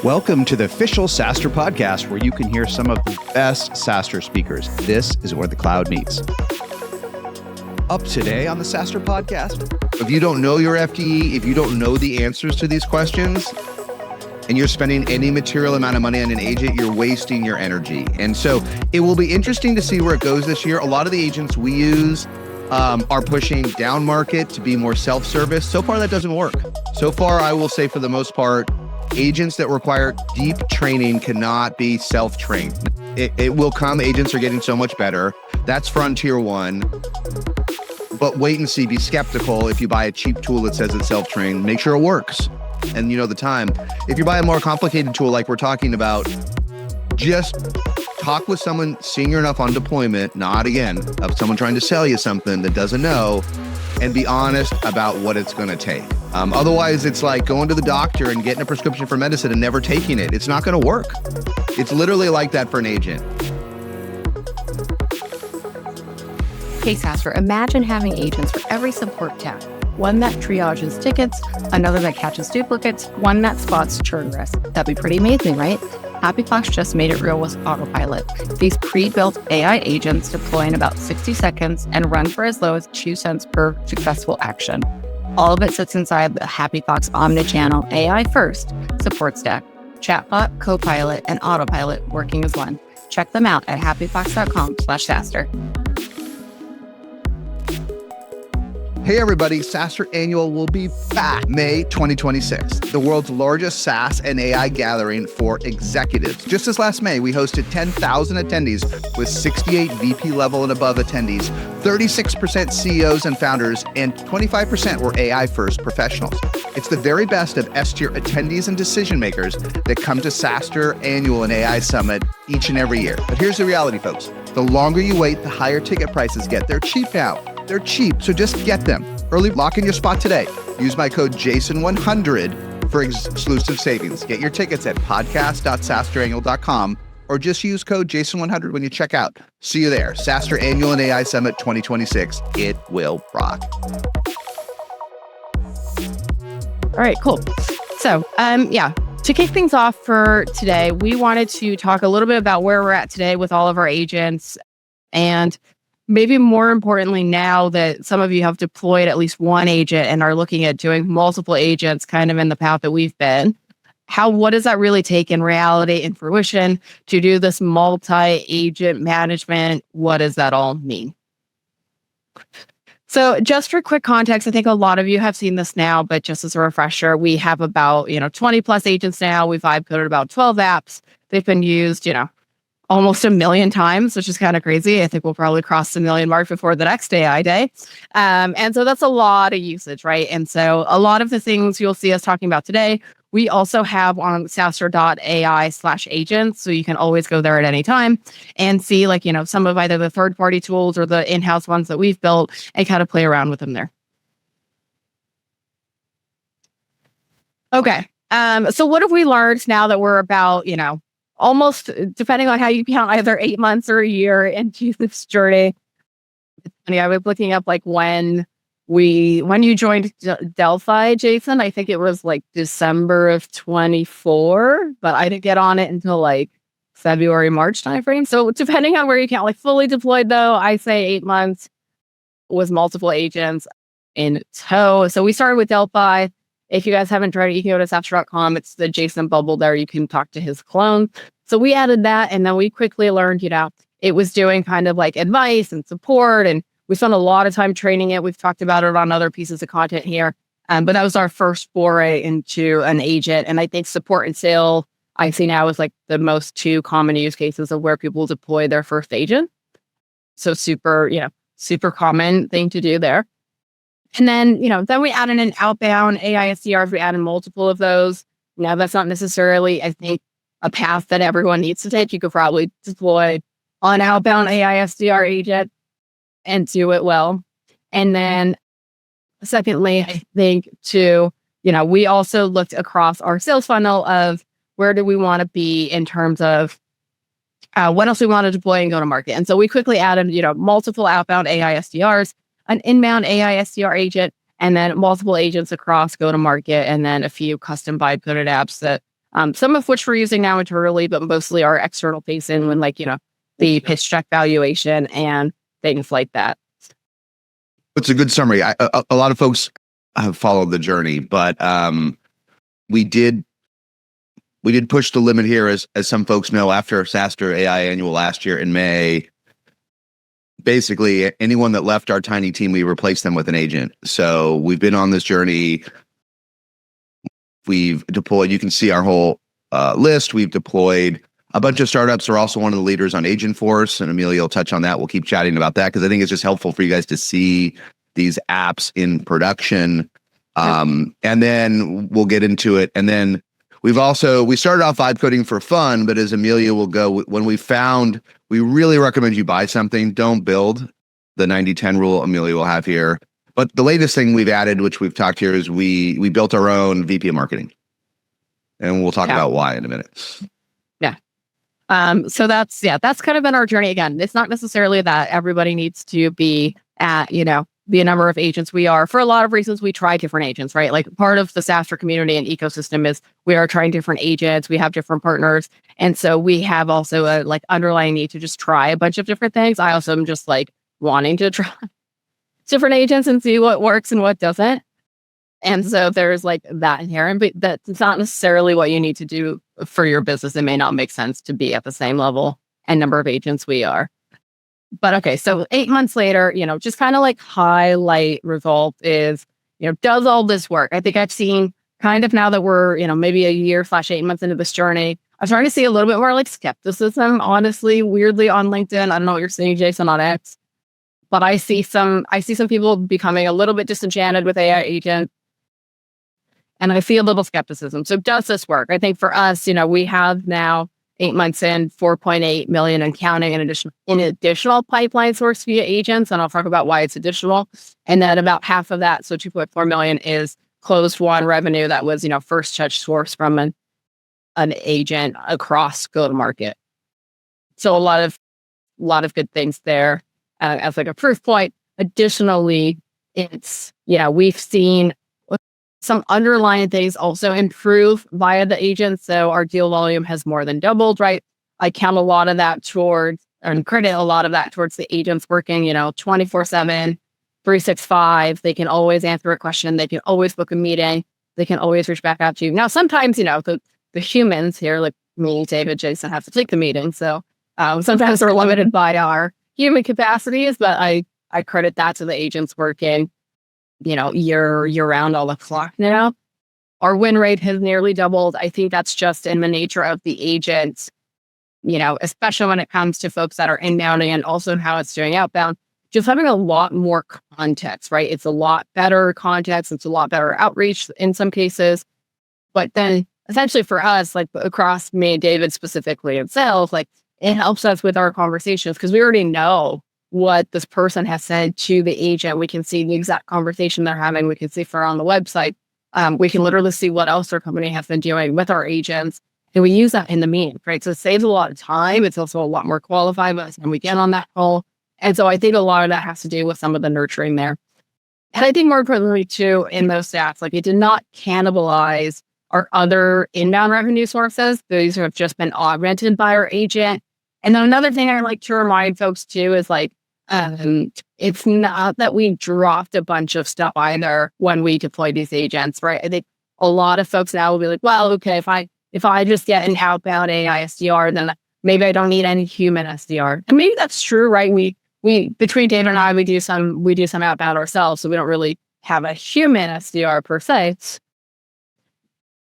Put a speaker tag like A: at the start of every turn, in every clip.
A: Welcome to the official SaaStr podcast, where you can hear some of the best SaaStr speakers. This is where the cloud meets. Up today on the SaaStr podcast, if you don't know your FTE, if you don't know the answers to these questions, and you're spending any material amount of money on an agent, you're wasting your energy. And so it will be interesting to see where it goes this year. A lot of the agents we use are pushing down market to be more self-service. So far, that doesn't work. So far, I will say for the most part, agents that require deep training cannot be self-trained. It will come. Agents are getting so much better. That's frontier one. But wait and see. Be skeptical if you buy a cheap tool that says it's self-trained. Make sure it works. And you know the time. If you buy a more complicated tool like we're talking about, just talk with someone senior enough on deployment, not again, of someone trying to sell you something that doesn't know, and be honest about what it's going to take. Otherwise, it's like going to the doctor and getting a prescription for medicine and never taking it. It's not going to work. It's literally like that for an agent.
B: Hey, saastr, imagine having agents for every support task. One that triages tickets, another that catches duplicates, one that spots churn risk. That'd be pretty amazing, right? HappyFox just made it real with Autopilot. These pre-built AI agents deploy in about 60 seconds and run for as low as 2 cents per successful action. All of it sits inside the HappyFox omnichannel AI-first support stack. Chatbot, Copilot, and Autopilot working as one. Check them out at happyfox.com/saastr.
A: Hey everybody, SaaStr Annual will be back May 2026, the world's largest SaaS and AI gathering for executives. Just this last May, we hosted 10,000 attendees with 68 VP level and above attendees, 36% CEOs and founders, and 25% were AI first professionals. It's the very best of S-tier attendees and decision makers that come to SaaStr Annual and AI Summit each and every year. But here's the reality, folks. The longer you wait, the higher ticket prices get. They're cheap now. They're cheap, so just get them. Early, lock in your spot today. Use my code JASON100 for exclusive savings. Get your tickets at podcast.saastrannual.com or just use code JASON100 when you check out. See you there. SaaStr Annual and AI Summit 2026. It will rock.
B: All right, cool. So, to kick things off for today, we wanted to talk a little bit about where we're at today with all of our agents, and maybe more importantly, now that some of you have deployed at least one agent and are looking at doing multiple agents kind of in the path that we've been, what does that really take in reality and fruition to do this multi-agent management? What does that all mean? So just for quick context, I think a lot of you have seen this now, but just as a refresher, we have about 20 plus agents now. We've vibe coded about 12 apps. They've been used, almost 1 million times, which is kind of crazy. I think we'll probably cross the 1 million mark before the next AI day. And so that's a lot of usage, right? And so a lot of the things you'll see us talking about today, we also have on saastr.ai/agents. So you can always go there at any time and see some of either the third-party tools or the in-house ones that we've built and kind of play around with them there. Okay. So what have we learned now that we're about, almost, depending on how you count, either 8 months or a year into this journey? It's funny, I was looking up when you joined Delphi, Jason. I think it was December of 24, but I didn't get on it until February, March timeframe. So depending on where you count, fully deployed though, I say 8 months with multiple agents in tow. So we started with Delphi. If you guys haven't tried it, you can go to saastr.com. It's the Jason bubble there. You can talk to his clone. So we added that, and then we quickly learned, it was doing kind of advice and support, and we spent a lot of time training it. We've talked about it on other pieces of content here, but that was our first foray into an agent. And I think support and sale, I see now is the most two common use cases of where people deploy their first agent. So super common thing to do there. And then, then we added an outbound AI SDRs. We added multiple of those. Now, that's not necessarily, I think, a path that everyone needs to take. You could probably deploy an outbound AI SDR agent and do it well. And then secondly, I think too, we also looked across our sales funnel of where do we want to be in terms of what else we want to deploy and go to market. And so we quickly added, multiple outbound AI SDRs, an inbound AI SDR agent, and then multiple agents across go to market, and then a few custom vibe coded apps that some of which we're using now internally, but mostly our external facing when the pitch check valuation and things like that.
A: It's a good summary. A lot of folks have followed the journey, but we did push the limit here, as some folks know, after saastr AI annual last year in May. Basically, anyone that left our tiny team, we replaced them with an agent. So we've been on this journey. We've deployed, you can see our whole list. We've deployed a bunch of startups. We're also one of the leaders on Agentforce, and Amelia will touch on that. We'll keep chatting about that because I think it's just helpful for you guys to see these apps in production. And then we'll get into it. And then we started off vibe coding for fun, but as Amelia will go, when we really recommend you buy something, don't build. The 90-10 rule Amelia will have here. But the latest thing we've added, which we've talked here, is we built our own VP of marketing. And we'll talk about why in a minute.
B: Yeah. So that's kind of been our journey. Again, it's not necessarily that everybody needs to be at, the number of agents we are. For a lot of reasons, we try different agents, right? Like part of the saastr community and ecosystem is we are trying different agents. We have different partners. And so we have also a underlying need to just try a bunch of different things. I also am just wanting to try different agents and see what works and what doesn't. And so there's that inherent, but that's not necessarily what you need to do for your business. It may not make sense to be at the same level and number of agents we are. But okay, so 8 months later, just kind of highlight result is, does all this work? I think I've seen kind of now that we're, maybe a year/8 months into this journey, I'm starting to see a little bit more skepticism, honestly, weirdly on LinkedIn. I don't know what you're seeing, Jason, on X, but I see some people becoming a little bit disenchanted with AI agents. And I see a little skepticism. So does this work? I think for us, we have now 8 months in, 4.8 million and counting in additional pipeline source via agents. And I'll talk about why it's additional. And then about half of that, so 2.4 million, is closed won revenue that was, first touch source from an agent across go-to-market. So a lot of good things there as a proof point. Additionally, it's, we've seen some underlying things also improve via the agent. So our deal volume has more than doubled, right? I count a lot of that towards, and credit a lot of that towards the agents working, 24/7, 365. They can always answer a question. They can always book a meeting. They can always reach back out to you. Now, sometimes, the humans here, like me, David, Jason, have to take the meeting. So sometimes we're limited by our human capacities, but I credit that to the agents working year round all the clock now. Our win rate has nearly doubled. I think that's just in the nature of the agents, especially when it comes to folks that are inbounding and also how it's doing outbound, just having a lot more context, right? It's a lot better context. It's a lot better outreach in some cases. But then essentially for us, across me and David specifically in sales, it helps us with our conversations because we already know what this person has said to the agent. We can see the exact conversation they're having. We can see for on the website. We can literally see what else our company has been doing with our agents. And we use that in the meeting, right? So it saves a lot of time. It's also a lot more qualified by the time we get on that call. And so I think a lot of that has to do with some of the nurturing there. And I think more importantly too, in those stats, it did not cannibalize our other inbound revenue sources. These have just been augmented by our agent. And then another thing I like to remind folks too is it's not that we dropped a bunch of stuff either when we deploy these agents, right? I think a lot of folks now will be well, okay, if I just get an outbound AI SDR, then maybe I don't need any human SDR. And maybe that's true, right? We between David and I, we do some outbound ourselves, so we don't really have a human SDR per se.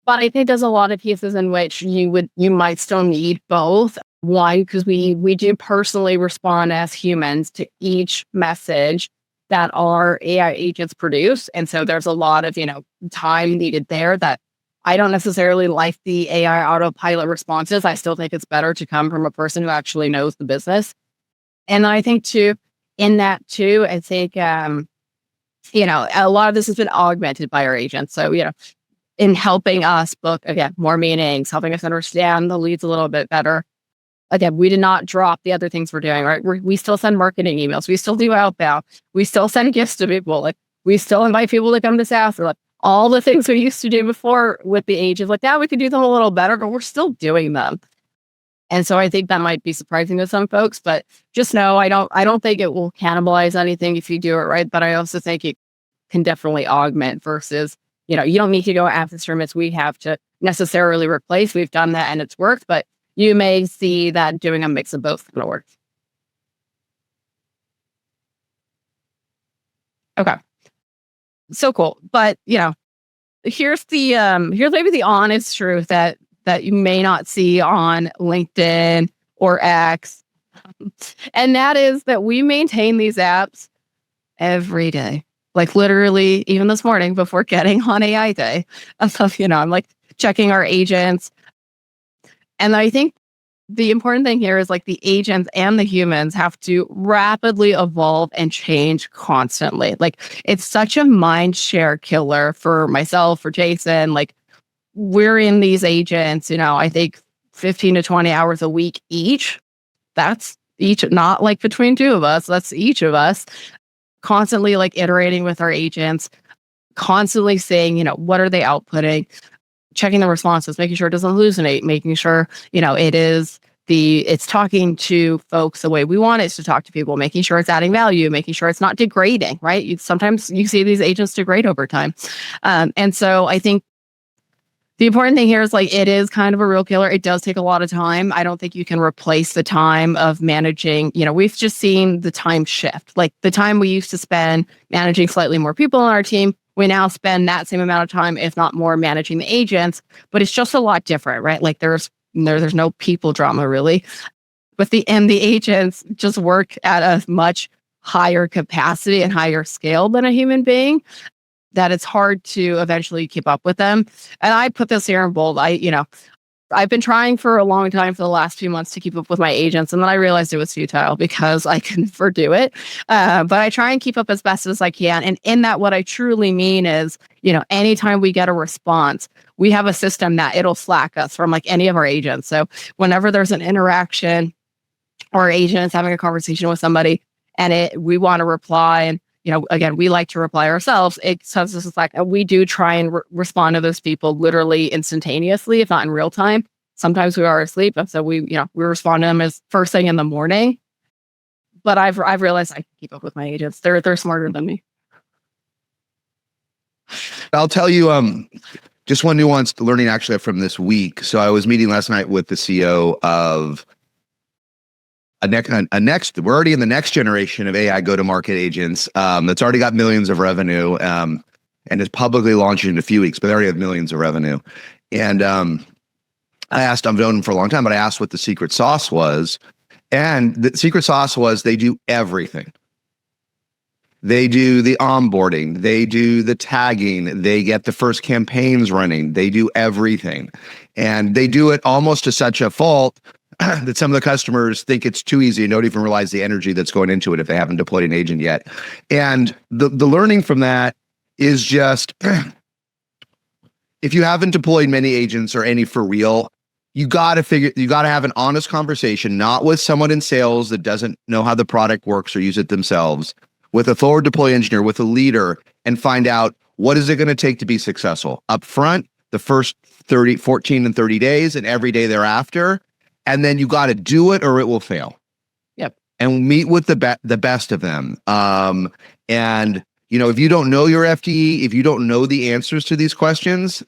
B: But I think there's a lot of pieces in which you might still need both. Why? Because we do personally respond as humans to each message that our AI agents produce. And so there's a lot of, time needed there that I don't necessarily like the AI autopilot responses. I still think it's better to come from a person who actually knows the business. And I think too, in that too, I think, a lot of this has been augmented by our agents. So, in helping us book, again, more meetings, helping us understand the leads a little bit better. Again, we did not drop the other things we're doing, right? We still send marketing emails. We still do outbound. We still send gifts to people. We still invite people to come to saastr. all the things we used to do before with the agents. Like now we can do them a little better, but we're still doing them. And so I think that might be surprising to some folks, but just know I don't think it will cannibalize anything if you do it right. But I also think it can definitely augment versus, you don't need to go after instruments we have to necessarily replace. We've done that and it's worked, but you may see that doing a mix of both is going to work. Okay. So cool. But here's maybe the honest truth that you may not see on LinkedIn or X. And that is that we maintain these apps every day. Like literally, even this morning before getting on AI day, I'm like checking our agents. And I think the important thing here is like the agents and the humans have to rapidly evolve and change constantly. Like it's such a mind share killer for myself, for Jason. Like we're in these agents, I think 15 to 20 hours a week each. That's each, not like between two of us. That's each of us constantly like iterating with our agents, constantly saying, what are they outputting? Checking the responses, making sure it doesn't hallucinate, making sure, it's talking to folks the way we want it to talk to people, making sure it's adding value, making sure it's not degrading, right? Sometimes you see these agents degrade over time. And so I think the important thing here is like, it is kind of a real killer. It does take a lot of time. I don't think you can replace the time of managing, we've just seen the time shift. Like the time we used to spend managing slightly more people on our team, we now spend that same amount of time, if not more, managing the agents, but it's just a lot different, right? Like there's no people drama really. But the agents just work at a much higher capacity and higher scale than a human being, that it's hard to eventually keep up with them. And I put this here in bold. I've been trying for a long time for the last few months to keep up with my agents. And then I realized it was futile because I can never do it. But I try and keep up as best as I can. And in that, what I truly mean is, anytime we get a response, we have a system that it'll Slack us from like any of our agents. So whenever there's an interaction or our agent is having a conversation with somebody and we want to reply, and again, we like to reply ourselves. It sends us like we do try and respond to those people literally instantaneously, if not in real time. Sometimes we are asleep, and so we respond to them as first thing in the morning. But I've realized I can keep up with my agents. They're smarter than me.
A: I'll tell you, just one nuanced learning actually from this week. So I was meeting last night with the CEO of we're already in the next generation of AI go-to-market agents that's already got millions of revenue and is publicly launching in a few weeks, but they already have millions of revenue. And I asked, I've known them for a long time, but I asked what the secret sauce was. And the secret sauce was they do everything. They do the onboarding, they do the tagging, they get the first campaigns running, they do everything. And they do it almost to such a fault that some of the customers think it's too easy and don't even realize the energy that's going into it if they haven't deployed an agent yet. And the learning from that is just, if you haven't deployed many agents or any for real, you got to have an honest conversation, not with someone in sales that doesn't know how the product works or use it themselves, with a forward deploy engineer, with a leader, and find out what is it going to take to be successful up front, the first 14 and 30 days and every day thereafter. And then you got to do it or it will fail.
B: Yep.
A: And meet with the best of them. And if you don't know your FTE, if you don't know the answers to these questions,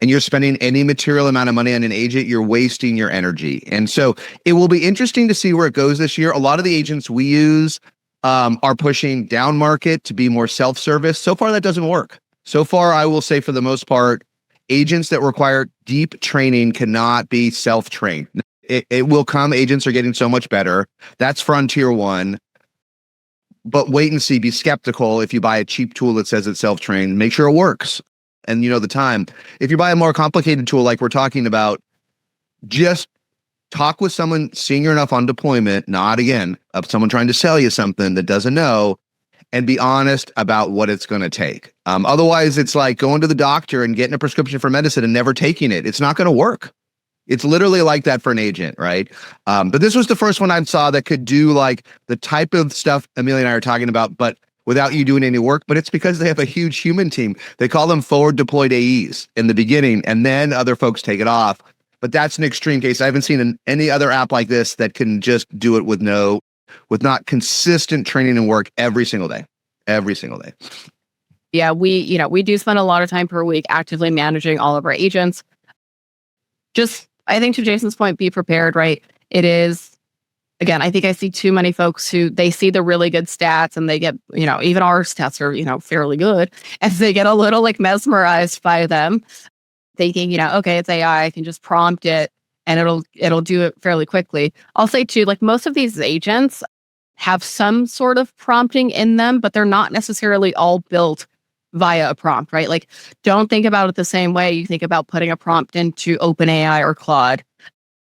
A: and you're spending any material amount of money on an agent, you're wasting your energy. And so it will be interesting to see where it goes this year. A lot of the agents we use are pushing down market to be more self-service. So far, that doesn't work. So far, I will say for the most part, agents that require deep training cannot be self-trained. It will come. Agents are getting so much better. That's frontier one. But wait and see. Be skeptical if you buy a cheap tool that says it's self-trained. Make sure it works. And the time. If you buy a more complicated tool like we're talking about, just talk with someone senior enough on deployment, not again, of someone trying to sell you something that doesn't know, and be honest about what it's going to take. Otherwise, it's like going to the doctor and getting a prescription for medicine and never taking it. It's not going to work. It's literally like that for an agent, right? But this was the first one I saw that could do like the type of stuff Amelia and I are talking about, but without you doing any work, but it's because they have a huge human team. They call them forward deployed AEs in the beginning, and then other folks take it off. But that's an extreme case. I haven't seen any other app like this that can just do it with not consistent training and work every single day.
B: Yeah, we do spend a lot of time per week actively managing all of our agents. Just, I think to Jason's point, be prepared, right? It is, again, I think I see too many folks who they see the really good stats and they get, even our stats are, fairly good. And they get a little like mesmerized by them, thinking, okay, it's AI, I can just prompt it and it'll do it fairly quickly. I'll say too, like most of these agents have some sort of prompting in them, but they're not necessarily all built via a prompt, right? Like, don't think about it the same way you think about putting a prompt into OpenAI or Claude.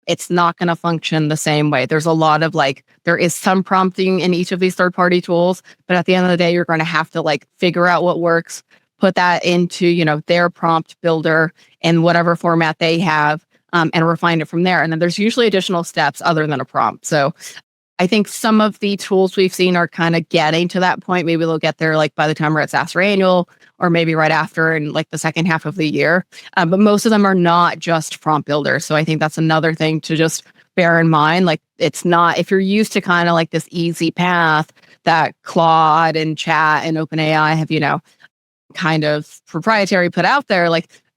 B: It's not going to function the same way. There's a lot of there is some prompting in each of these third-party tools, but at the end of the day, you're going to have to figure out what works, put that into, their prompt builder in whatever format they have, and refine it from there. And then there's usually additional steps other than a prompt. So I think some of the tools we've seen are kind of getting to that point. Maybe they'll get there by the time we're at SaaStr Annual, or maybe right after in the second half of the year. But most of them are not just prompt builders. So I think that's another thing to just bear in mind. It's not, if you're used to kind of this easy path that Claude and Chat and OpenAI have, kind of proprietary put out there,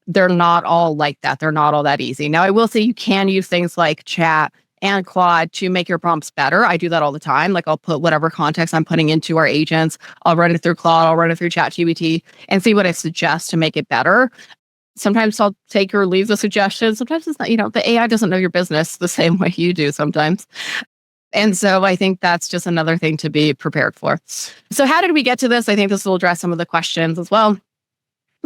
B: they're not all like that. They're not all that easy. Now, I will say you can use things like Chat and Claude to make your prompts better. I do that all the time. I'll put whatever context I'm putting into our agents. I'll run it through Claude. I'll run it through ChatGPT and see what I suggest to make it better. Sometimes I'll take or leave the suggestion. Sometimes it's not, the AI doesn't know your business the same way you do sometimes. And so I think that's just another thing to be prepared for. So how did we get to this? I think this will address some of the questions as well.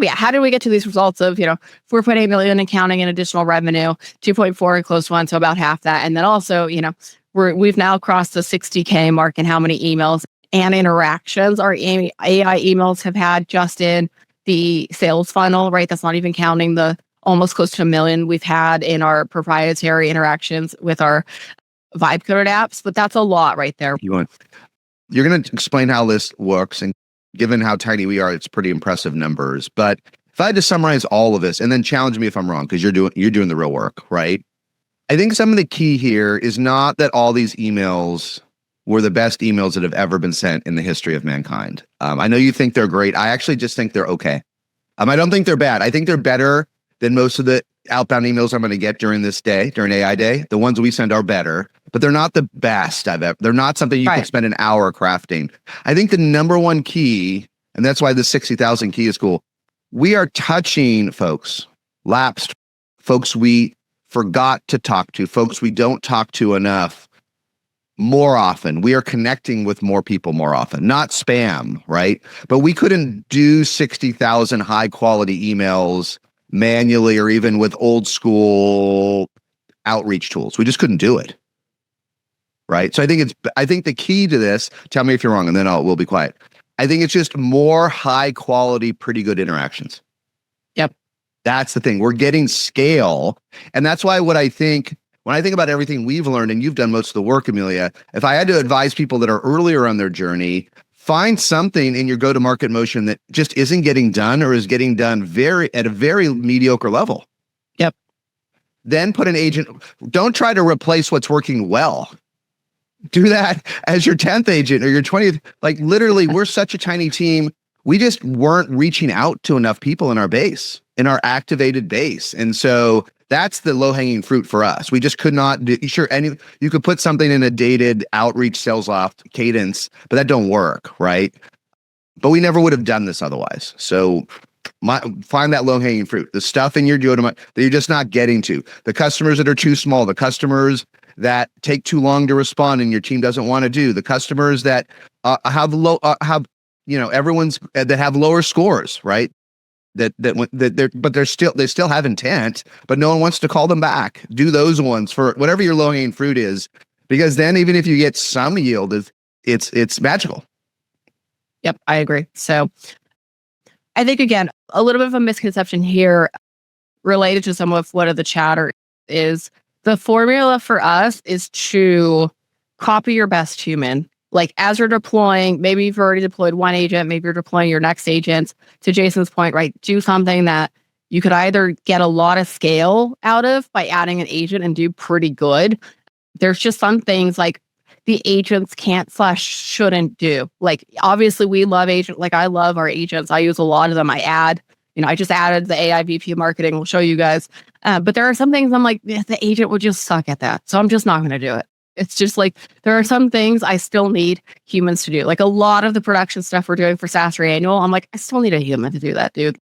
B: Yeah, how did we get to these results of, 4.8 million in counting in additional revenue, 2.4 in closed one, so about half that. And then also, we've now crossed the 60K mark in how many emails and interactions our AI emails have had just in the sales funnel, right? That's not even counting the almost close to 1 million we've had in our proprietary interactions with our vibe coded apps, but that's a lot right there.
A: You're going to explain how this works, and given how tiny we are, it's pretty impressive numbers. But if I had to summarize all of this, and then challenge me if I'm wrong, because you're doing the real work, right? I think some of the key here is not that all these emails were the best emails that have ever been sent in the history of mankind. I know you think they're great. I actually just think they're okay. I don't think they're bad. I think they're better than most of the outbound emails I'm going to get during this day, during AI Day. The ones we send are better, but they're not the best I've ever. They're not something you can spend an hour crafting. I think the number one key, and that's why the 60,000 key is cool. We are touching folks, lapsed folks we forgot to talk to, folks we don't talk to enough more often. We are connecting with more people more often, not spam, right? But we couldn't do 60,000 high quality emails manually or even with old school outreach tools. We just couldn't do it. Right. So I think the key to this, tell me if you're wrong, and then we'll be quiet. I think it's just more high quality, pretty good interactions.
B: Yep.
A: That's the thing. We're getting scale. And that's why when I think about everything we've learned, and you've done most of the work, Amelia, if I had to advise people that are earlier on their journey, find something in your go-to-market motion that just isn't getting done or is getting done at a very mediocre level.
B: Yep.
A: Then put an agent. Don't try to replace what's working well. Do that as your 10th agent or your 20th. Literally, we're such a tiny team. We just weren't reaching out to enough people in our base, in our activated base. And so that's the low-hanging fruit for us. We just could not do, you could put something in a dated outreach sales loft cadence, but that don't work, right? But we never would have done this otherwise. So find that low-hanging fruit, the stuff in your go-to-market that you're just not getting to, the customers that are too small, the customers that take too long to respond and your team doesn't want to do, the customers that have everyone's that have lower scores, right? But they still have intent, but no one wants to call them back. Do those ones for whatever your low-hanging fruit is, because then even if you get some yield, it's magical.
B: Yep, I agree. So I think, again, a little bit of a misconception here related to some of what the chatter is. The formula for us is to copy your best human Like as you're deploying, maybe you've already deployed one agent, maybe you're deploying your next agent. To Jason's point, right? Do something that you could either get a lot of scale out of by adding an agent and do pretty good. There's just some things like the agents can't / shouldn't do. Like obviously we love agent, like I love our agents. I use a lot of them. I just added the AI VP marketing. We'll show you guys. But there are some things I'm like, the agent would just suck at that. So I'm just not going to do it. It's just like, there are some things I still need humans to do. Like a lot of the production stuff we're doing for SaaStr Annual, I'm like, I still need a human to do that, dude.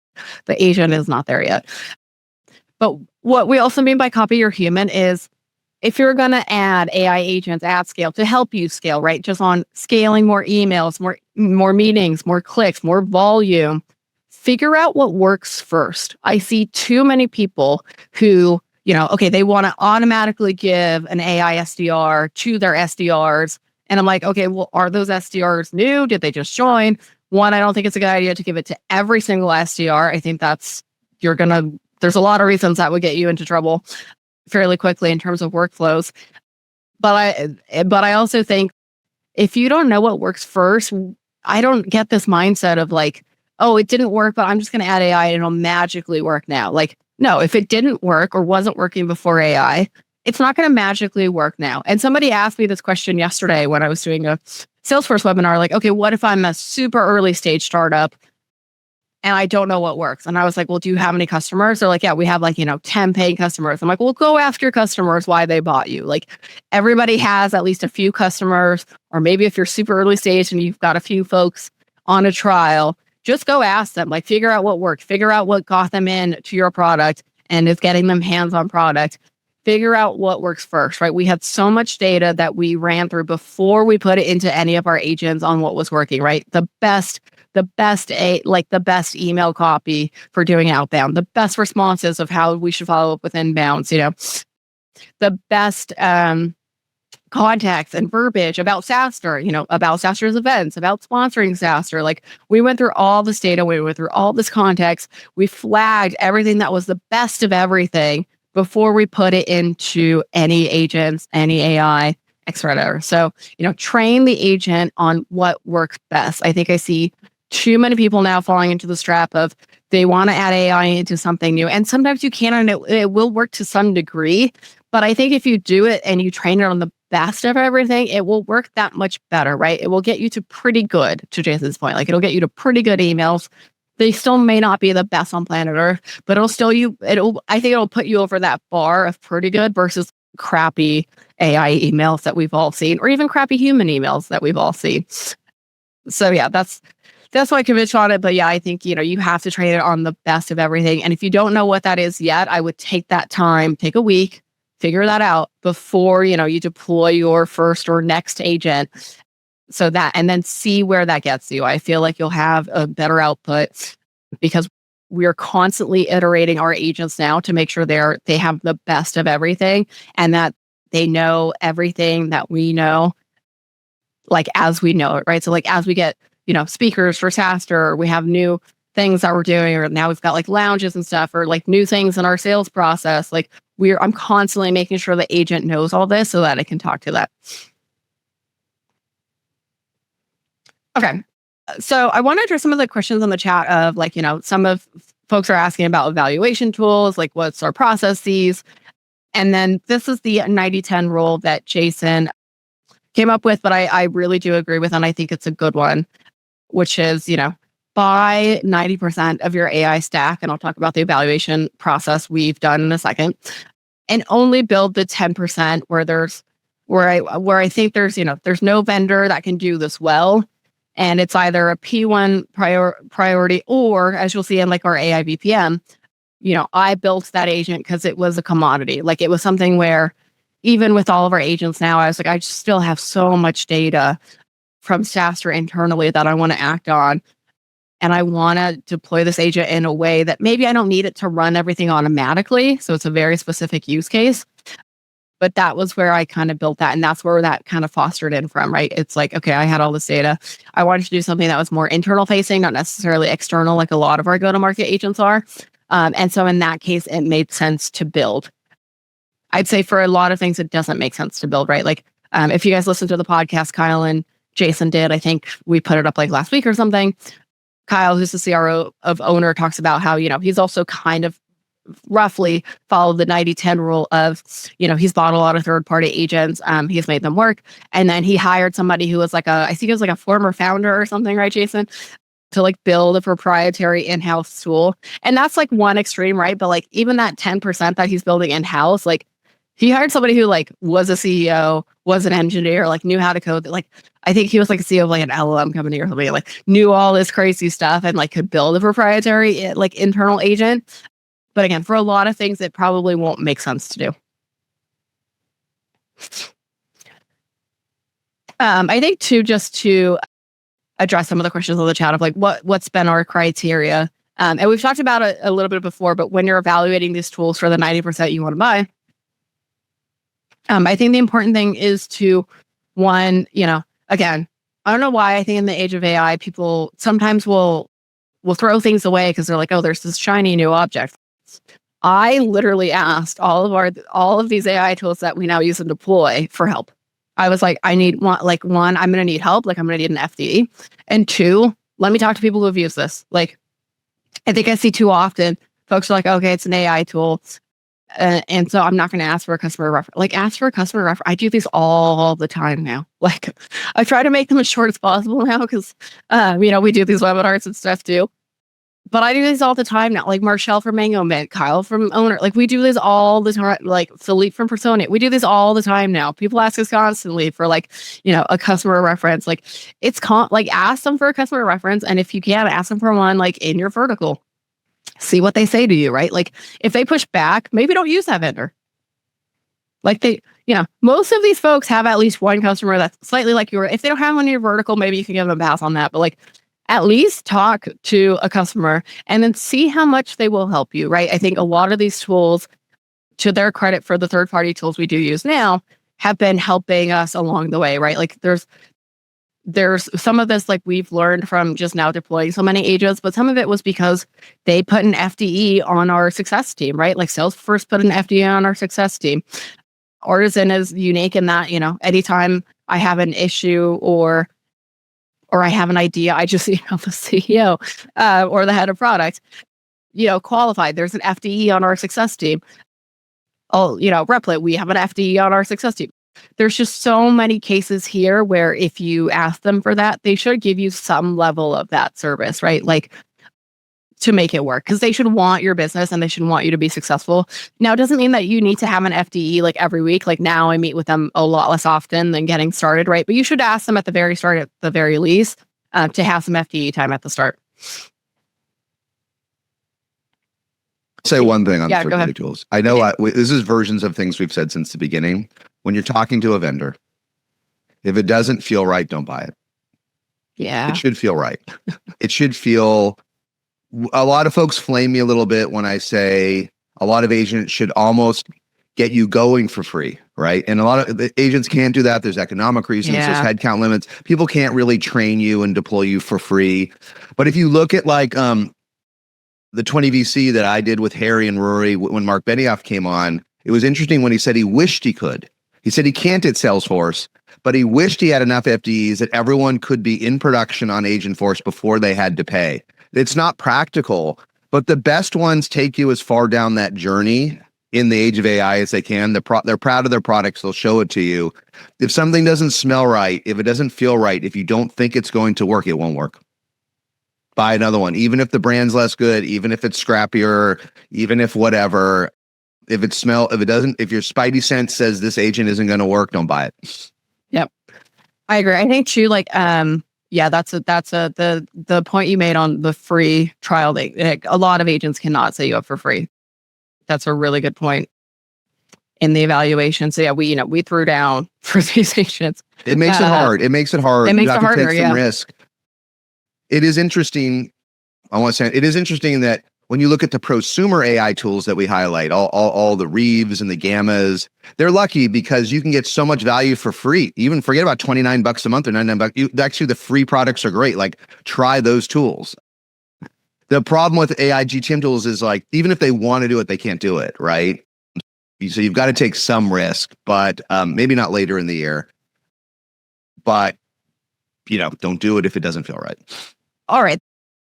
B: The agent is not there yet. But what we also mean by copy your human is if you're going to add AI agents at scale to help you scale, right? Just on scaling more emails, more meetings, more clicks, more volume, figure out what works first. I see too many people who, okay, they want to automatically give an AI SDR to their SDRs. And I'm like, okay, well, are those SDRs new? Did they just join? One, I don't think it's a good idea to give it to every single SDR. I think there's a lot of reasons that would get you into trouble fairly quickly in terms of workflows. But I also think if you don't know what works first, I don't get this mindset of like, oh, it didn't work, but I'm just going to add AI and it'll magically work now. Like, no, if it didn't work or wasn't working before AI, it's not going to magically work now. And somebody asked me this question yesterday when I was doing a Salesforce webinar, like, okay, what if I'm a super early stage startup and I don't know what works? And I was like, well, do you have any customers? They're like, yeah, we have 10 paying customers. I'm like, well, go ask your customers why they bought you. Like everybody has at least a few customers, or maybe if you're super early stage and you've got a few folks on a trial, just go ask them, like figure out what worked, figure out what got them in to your product and is getting them hands-on product. Figure out what works first, right? We had so much data that we ran through before we put it into any of our agents on what was working, right? The best email copy for doing outbound, the best responses of how we should follow up with inbounds, the best contacts and verbiage about SaaStr, about SaaStr's events, about sponsoring SaaStr. Like we went through all this data, we went through all this context, we flagged everything that was the best of everything before we put it into any agents, any AI, etc. So, train the agent on what works best. I think I see too many people now falling into this trap of they want to add AI into something new. And sometimes you can, and it will work to some degree. But I think if you do it and you train it on the best of everything, it will work that much better, right? It will get you to pretty good, to Jason's point. Like it'll get you to pretty good emails. They still may not be the best on planet Earth, but I think it'll put you over that bar of pretty good versus crappy AI emails that we've all seen, or even crappy human emails that we've all seen. So yeah, that's my conviction on it. But yeah, I think, you have to train it on the best of everything. And if you don't know what that is yet, I would take that time, take a week, figure that out before, you deploy your first or next agent. So that, and then see where that gets you. I feel like you'll have a better output because we're constantly iterating our agents now to make sure they have the best of everything and that they know everything that we know, like as we know it, right? So like as we get, speakers for SaaStr, we have new things that we're doing, or now we've got like lounges and stuff, or like new things in our sales process. Like I'm constantly making sure the agent knows all this so that it can talk to that. Okay. So I want to address some of the questions on the chat of like, some of folks are asking about evaluation tools, like what's our processes. And then this is the 90-10 rule that Jason came up with, but I really do agree with, and I think it's a good one, which is, buy 90% of your AI stack. And I'll talk about the evaluation process we've done in a second, and only build the 10% where I think there's no vendor that can do this well. And it's either a P1 priority, or as you'll see in like our AI VPM, I built that agent because it was a commodity. Like it was something where even with all of our agents now, I was like, I still have so much data from SaaStr internally that I want to act on. And I want to deploy this agent in a way that maybe I don't need it to run everything automatically. So it's a very specific use case. But that was where I kind of built that. And that's where that kind of fostered in from, right? It's like, okay, I had all this data. I wanted to do something that was more internal facing, not necessarily external, like a lot of our go-to-market agents are. And so in that case, it made sense to build. I'd say for a lot of things, it doesn't make sense to build, right? Like if you guys listen to the podcast, Kyle and Jason did. I think we put it up like last week or something. CAIO, who's the CRO of Owner, talks about how, he's also kind of roughly followed the 90-10 rule of, he's bought a lot of third-party agents. He's made them work. And then he hired somebody who was I think it was like a former founder or something, right, Jason? To like build a proprietary in-house tool. And that's like one extreme, right? But like even that 10% that he's building in-house, like he hired somebody who like was a CEO, was an engineer, like knew how to code. Like I think he was like a CEO of like an LLM company or something, like knew all this crazy stuff and like could build a proprietary like internal agent. But again, for a lot of things, it probably won't make sense to do. I think too, just to address some of the questions on the chat of like what's been our criteria. And we've talked about it a little bit before, but when you're evaluating these tools for the 90% you want to buy, I think the important thing is to, one, again, I don't know why I think in the age of AI, people sometimes will throw things away because they're like, oh, there's this shiny new object. I literally asked all of these AI tools that we now use and deploy for help. I was like, I need one, I'm going to need help. Like I'm going to need an FDE. And two, let me talk to people who have used this. Like, I think I see too often folks are like, okay, it's an AI tool. And so I'm not going to ask for a customer reference. Like ask for a customer reference. I do these all the time now. Like I try to make them as short as possible now because, we do these webinars and stuff too. But I do these all the time now, like Marshall from Mango Mint, Kyle from Owner. Like we do this all the time, like Philippe from Persona. We do this all the time now. People ask us constantly for like, a customer reference. Like it's ask them for a customer reference. And if you can, ask them for one like in your vertical. See what they say to you, right? Like if they push back, maybe don't use that vendor. Like most of these folks have at least one customer that's slightly like if they don't have one in your vertical, maybe you can give them a pass on that. But like at least talk to a customer and then see how much they will help you, right? I think a lot of these tools, to their credit for the third-party tools we do use now, have been helping us along the way, right? Like there's some of this like we've learned from just now deploying so many agents, but some of it was because they put an FDE on our success team, right? Like Salesforce put an FDE on our success team. Artisan is unique in that, anytime I have an issue or I have an idea, I just email the CEO or the head of product, qualified. There's an FDE on our success team. Oh, Replit, we have an FDE on our success team. There's just so many cases here where if you ask them for that, they should give you some level of that service, right? Like to make it work because they should want your business and they should want you to be successful. Now, it doesn't mean that you need to have an FDE like every week. Like now I meet with them a lot less often than getting started, right? But you should ask them at the very start, at the very least, to have some FDE time at the start.
A: Say one thing on third-party tools. I know this is versions of things we've said since the beginning. When you're talking to a vendor, if it doesn't feel right, don't buy it.
B: Yeah.
A: It should feel right. It should feel... A lot of folks flame me a little bit when I say a lot of agents should almost get you going for free, right? And a lot of the agents can't do that. There's economic reasons, there's headcount limits. People can't really train you and deploy you for free. But if you look at like the 20 VC that I did with Harry and Rory when Mark Benioff came on, it was interesting when he said he wished he could. He said he can't at Salesforce, but he wished he had enough FDEs that everyone could be in production on Agentforce before they had to pay. It's not practical, but the best ones take you as far down that journey in the age of AI as they can. They're proud of their products. They'll show it to you. If something doesn't smell right, if it doesn't feel right, if you don't think it's going to work, it won't work. Buy another one. Even if the brand's less good, even if it's scrappier, even if whatever, if your spidey sense says this agent isn't going to work, don't buy it.
B: Yep. I agree. I think too, like, that's the point you made on the free trial. A lot of agents cannot say you up for free. That's a really good point in the evaluation. So yeah, we threw down for these agents.
A: It makes it hard. It makes it hard.
B: It makes it harder.
A: You have to take some risk. It is interesting. It is interesting that when you look at the prosumer AI tools that we highlight, all the Reeves and the Gammas, they're lucky because you can get so much value for free. Even forget about $29 a month or $99. Actually, the free products are great. Like try those tools. The problem with AI GTM tools is like, even if they want to do it, they can't do it, right? So you've got to take some risk, but maybe not later in the year. But don't do it if it doesn't feel right.
B: All right.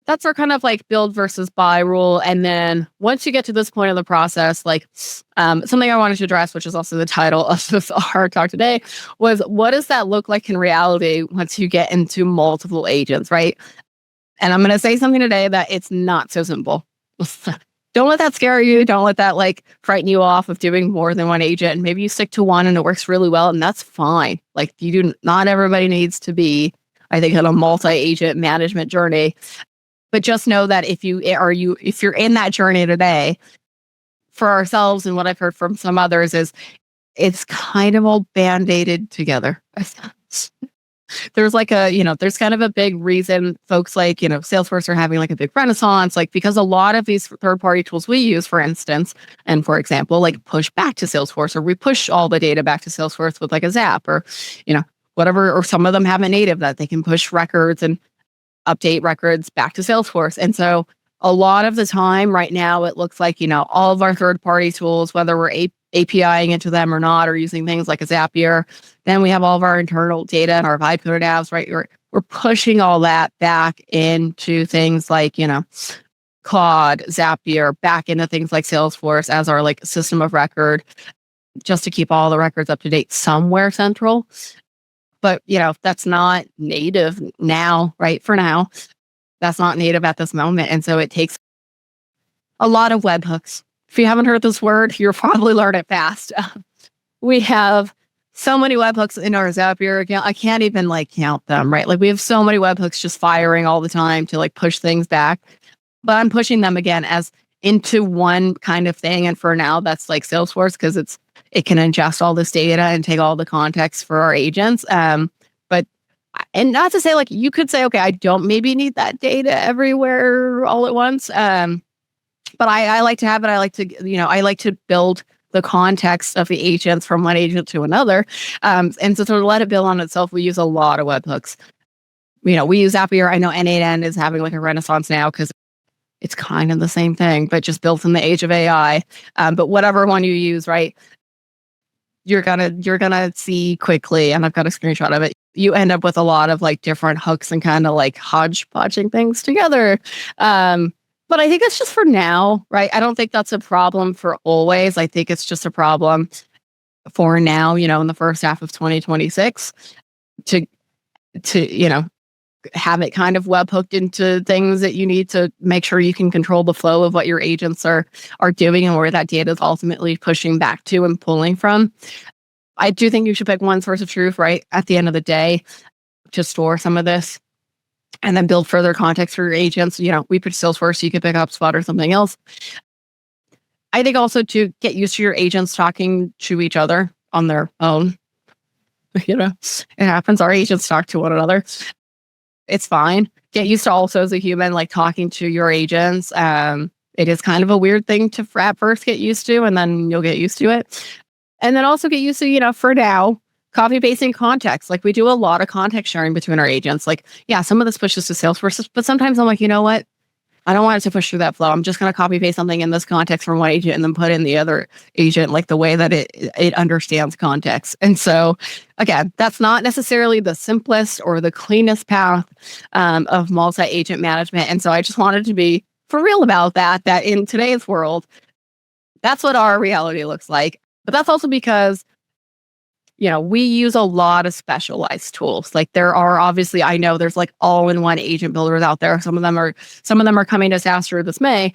B: That's our kind of like build versus buy rule. And then once you get to this point of the process, like something I wanted to address, which is also the title of our talk today, was what does that look like in reality once you get into multiple agents, right? And I'm going to say something today that it's not so simple. Don't let that scare you. Don't let that like frighten you off of doing more than one agent. And maybe you stick to one and it works really well, and that's fine. Like not everybody needs to be, I think, on a multi-agent management journey. But just know that if you're in that journey today, for ourselves and what I've heard from some others is it's kind of all band-aided together. There's like there's kind of a big reason folks like, Salesforce are having like a big renaissance, like because a lot of these third-party tools we use, for instance, and for example, like push back to Salesforce, or we push all the data back to Salesforce with like a Zap or, whatever, or some of them have a native that they can push records and update records back to Salesforce. And so a lot of the time right now, it looks like, all of our third-party tools, whether we're APIing into them or not, or using things like a Zapier, then we have all of our internal data and our vibe coded apps, right? We're pushing all that back into things like, Claude, Zapier, back into things like Salesforce as our like system of record, just to keep all the records up to date somewhere central. But, that's not native now, right? For now, that's not native at this moment. And so it takes a lot of webhooks. If you haven't heard this word, you'll probably learn it fast. We have so many webhooks in our Zapier account. I can't even like count them, right? Like we have so many webhooks just firing all the time to like push things back. But I'm pushing them again as into one kind of thing. And for now, that's like Salesforce, because it can ingest all this data and take all the context for our agents. And not to say like you could say, okay, I don't maybe need that data everywhere all at once. But I like to have it. I like to build the context of the agents from one agent to another. And so to let it build on itself, we use a lot of webhooks. We use Zapier. I know N8N is having like a renaissance now because it's kind of the same thing, but just built in the age of AI. But whatever one you use, right? You're gonna see quickly, and I've got a screenshot of it. You end up with a lot of like different hooks and kind of like hodgepodging things together. But I think that's just for now, right? I don't think that's a problem for always. I think it's just a problem for now, in the first half of 2026 to have it kind of web hooked into things that you need to make sure you can control the flow of what your agents are doing and where that data is ultimately pushing back to and pulling from. I do think you should pick one source of truth, right? At the end of the day, to store some of this and then build further context for your agents. We put Salesforce, so you could pick up HubSpot or something else. I think also to get used to your agents talking to each other on their own. It happens. Our agents talk to one another. It's fine. Get used to also as a human, like talking to your agents. It is kind of a weird thing to at first get used to, and then you'll get used to it. And then also get used to, for now, copy pasting context. Like we do a lot of context sharing between our agents. Like, yeah, some of this pushes to Salesforce, but sometimes I'm like, you know what? I don't want it to push through that flow. I'm just going to copy paste something in this context from one agent and then put in the other agent, like the way that it understands context. And so again, that's not necessarily the simplest or the cleanest path of multi-agent management. And so I just wanted to be for real about that in today's world, that's what our reality looks like. But that's also because we use a lot of specialized tools. Like there are obviously, I know there's like all-in-one agent builders out there. Some of them are coming to SaaStr this May.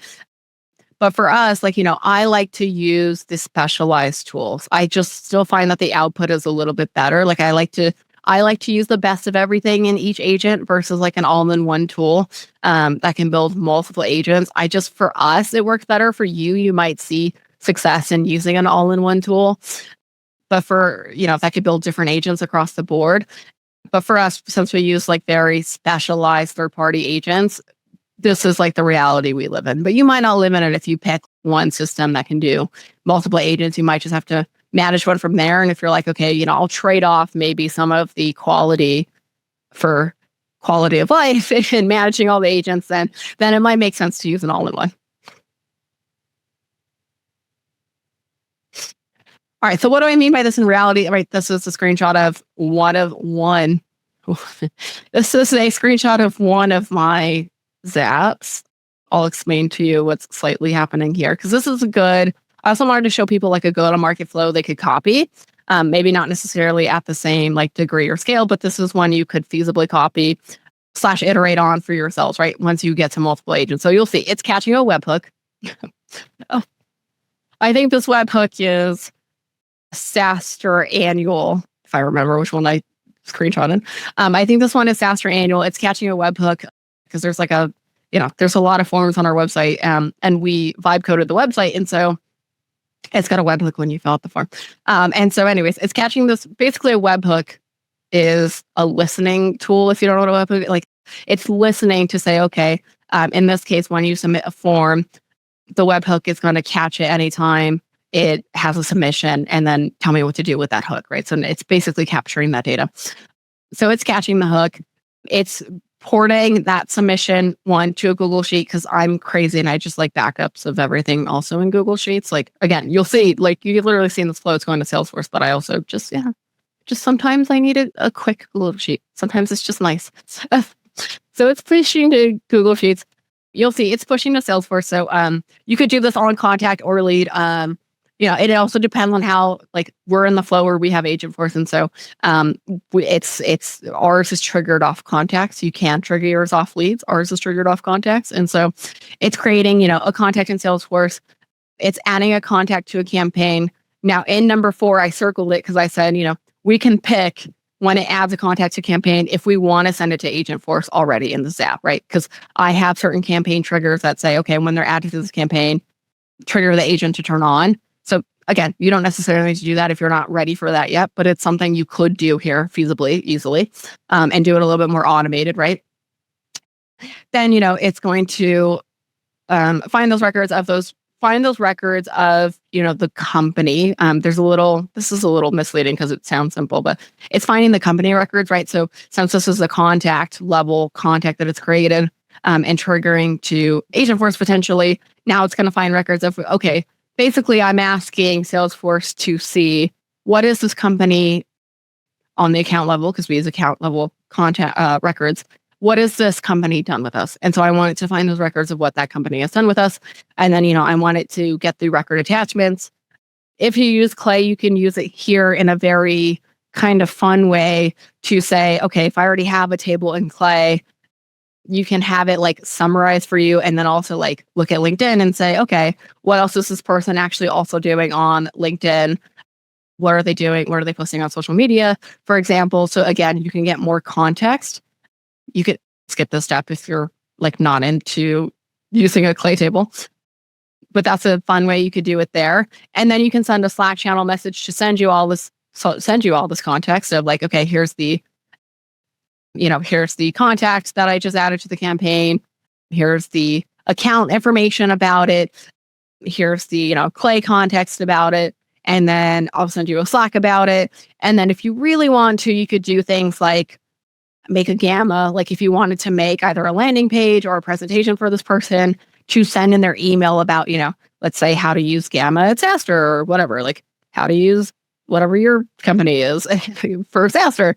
B: But for us, like, I like to use the specialized tools. I just still find that the output is a little bit better. Like I like to use the best of everything in each agent versus like an all-in-one tool that can build multiple agents. For us, it works better. For you, you might see success in using an all-in-one tool. But for, if I could build different agents across the board. But for us, since we use like very specialized third-party agents, this is like the reality we live in. But you might not live in it if you pick one system that can do multiple agents. You might just have to manage one from there. And if you're like, okay, I'll trade off maybe some of the quality for quality of life and managing all the agents, then it might make sense to use an all-in-one. All right, so what do I mean by this in reality? Right, this is a screenshot of one This is a screenshot of one of my Zaps. I'll explain to you what's slightly happening here because this is I also wanted to show people like a go-to-market flow they could copy. Maybe not necessarily at the same like degree or scale, but this is one you could feasibly copy / iterate on for yourselves, right? Once you get to multiple agents. So you'll see it's catching a webhook. Oh, I think this webhook is SaaStr annual, if I remember which one I screenshotted. I think this one is SaaStr annual. It's catching a webhook because there's like there's a lot of forms on our website, and we vibe coded the website, and so it's got a webhook when you fill out the form. And so, anyways, it's catching this. Basically, a webhook is a listening tool. If you don't know what a webhook, like it's listening to say, okay, in this case, when you submit a form, the webhook is going to catch it anytime it has a submission, and then tell me what to do with that hook, right? So it's basically capturing that data. So it's catching the hook. It's porting that submission one to a Google Sheet because I'm crazy and I just like backups of everything also in Google Sheets. Like, again, you'll see, like you literally see in this flow, it's going to Salesforce, but I also just sometimes I need a quick Google Sheet. Sometimes it's just nice. So it's pushing to Google Sheets. You'll see it's pushing to Salesforce. So you could do this on contact or lead. It also depends on how like we're in the flow where we have Agentforce, and so it's ours is triggered off contacts. You can trigger yours off leads. Ours is triggered off contacts, and so it's creating a contact in Salesforce. It's adding a contact to a campaign. Now in number 4, I circled it because I said we can pick when it adds a contact to campaign if we want to send it to Agentforce already in the Zap, right? Because I have certain campaign triggers that say, okay, when they're added to this campaign, trigger the agent to turn on. So again, you don't necessarily need to do that if you're not ready for that yet, but it's something you could do here feasibly, easily, and do it a little bit more automated, right? Then, it's going to find those records of the company. This is a little misleading because it sounds simple, but it's finding the company records, right? So since this is a contact level contact that it's created and triggering to Agentforce potentially, now it's going to find records of, okay, basically, I'm asking Salesforce to see what is this company on the account level, because we use account level contact records. What has this company done with us? And so I want it to find those records of what that company has done with us. And then, I want it to get the record attachments. If you use Clay, you can use it here in a very kind of fun way to say, okay, if I already have a table in Clay, you can have it like summarize for you, and then also like look at LinkedIn and say, okay, what else is this person actually also doing on LinkedIn? What are they doing? What are they posting on social media, for example? So again, you can get more context. You could skip this step if you're like not into using a Clay table, but that's a fun way you could do it there. And then you can send a Slack channel message to send you all this context of like, okay, here's the contact that I just added to the campaign. Here's the account information about it. Here's the, Clay context about it. And then I'll send you a Slack about it. And then if you really want to, you could do things like make a gamma. Like if you wanted to make either a landing page or a presentation for this person to send in their email about, let's say how to use gamma at SaaStr or whatever, like how to use whatever your company is for SaaStr.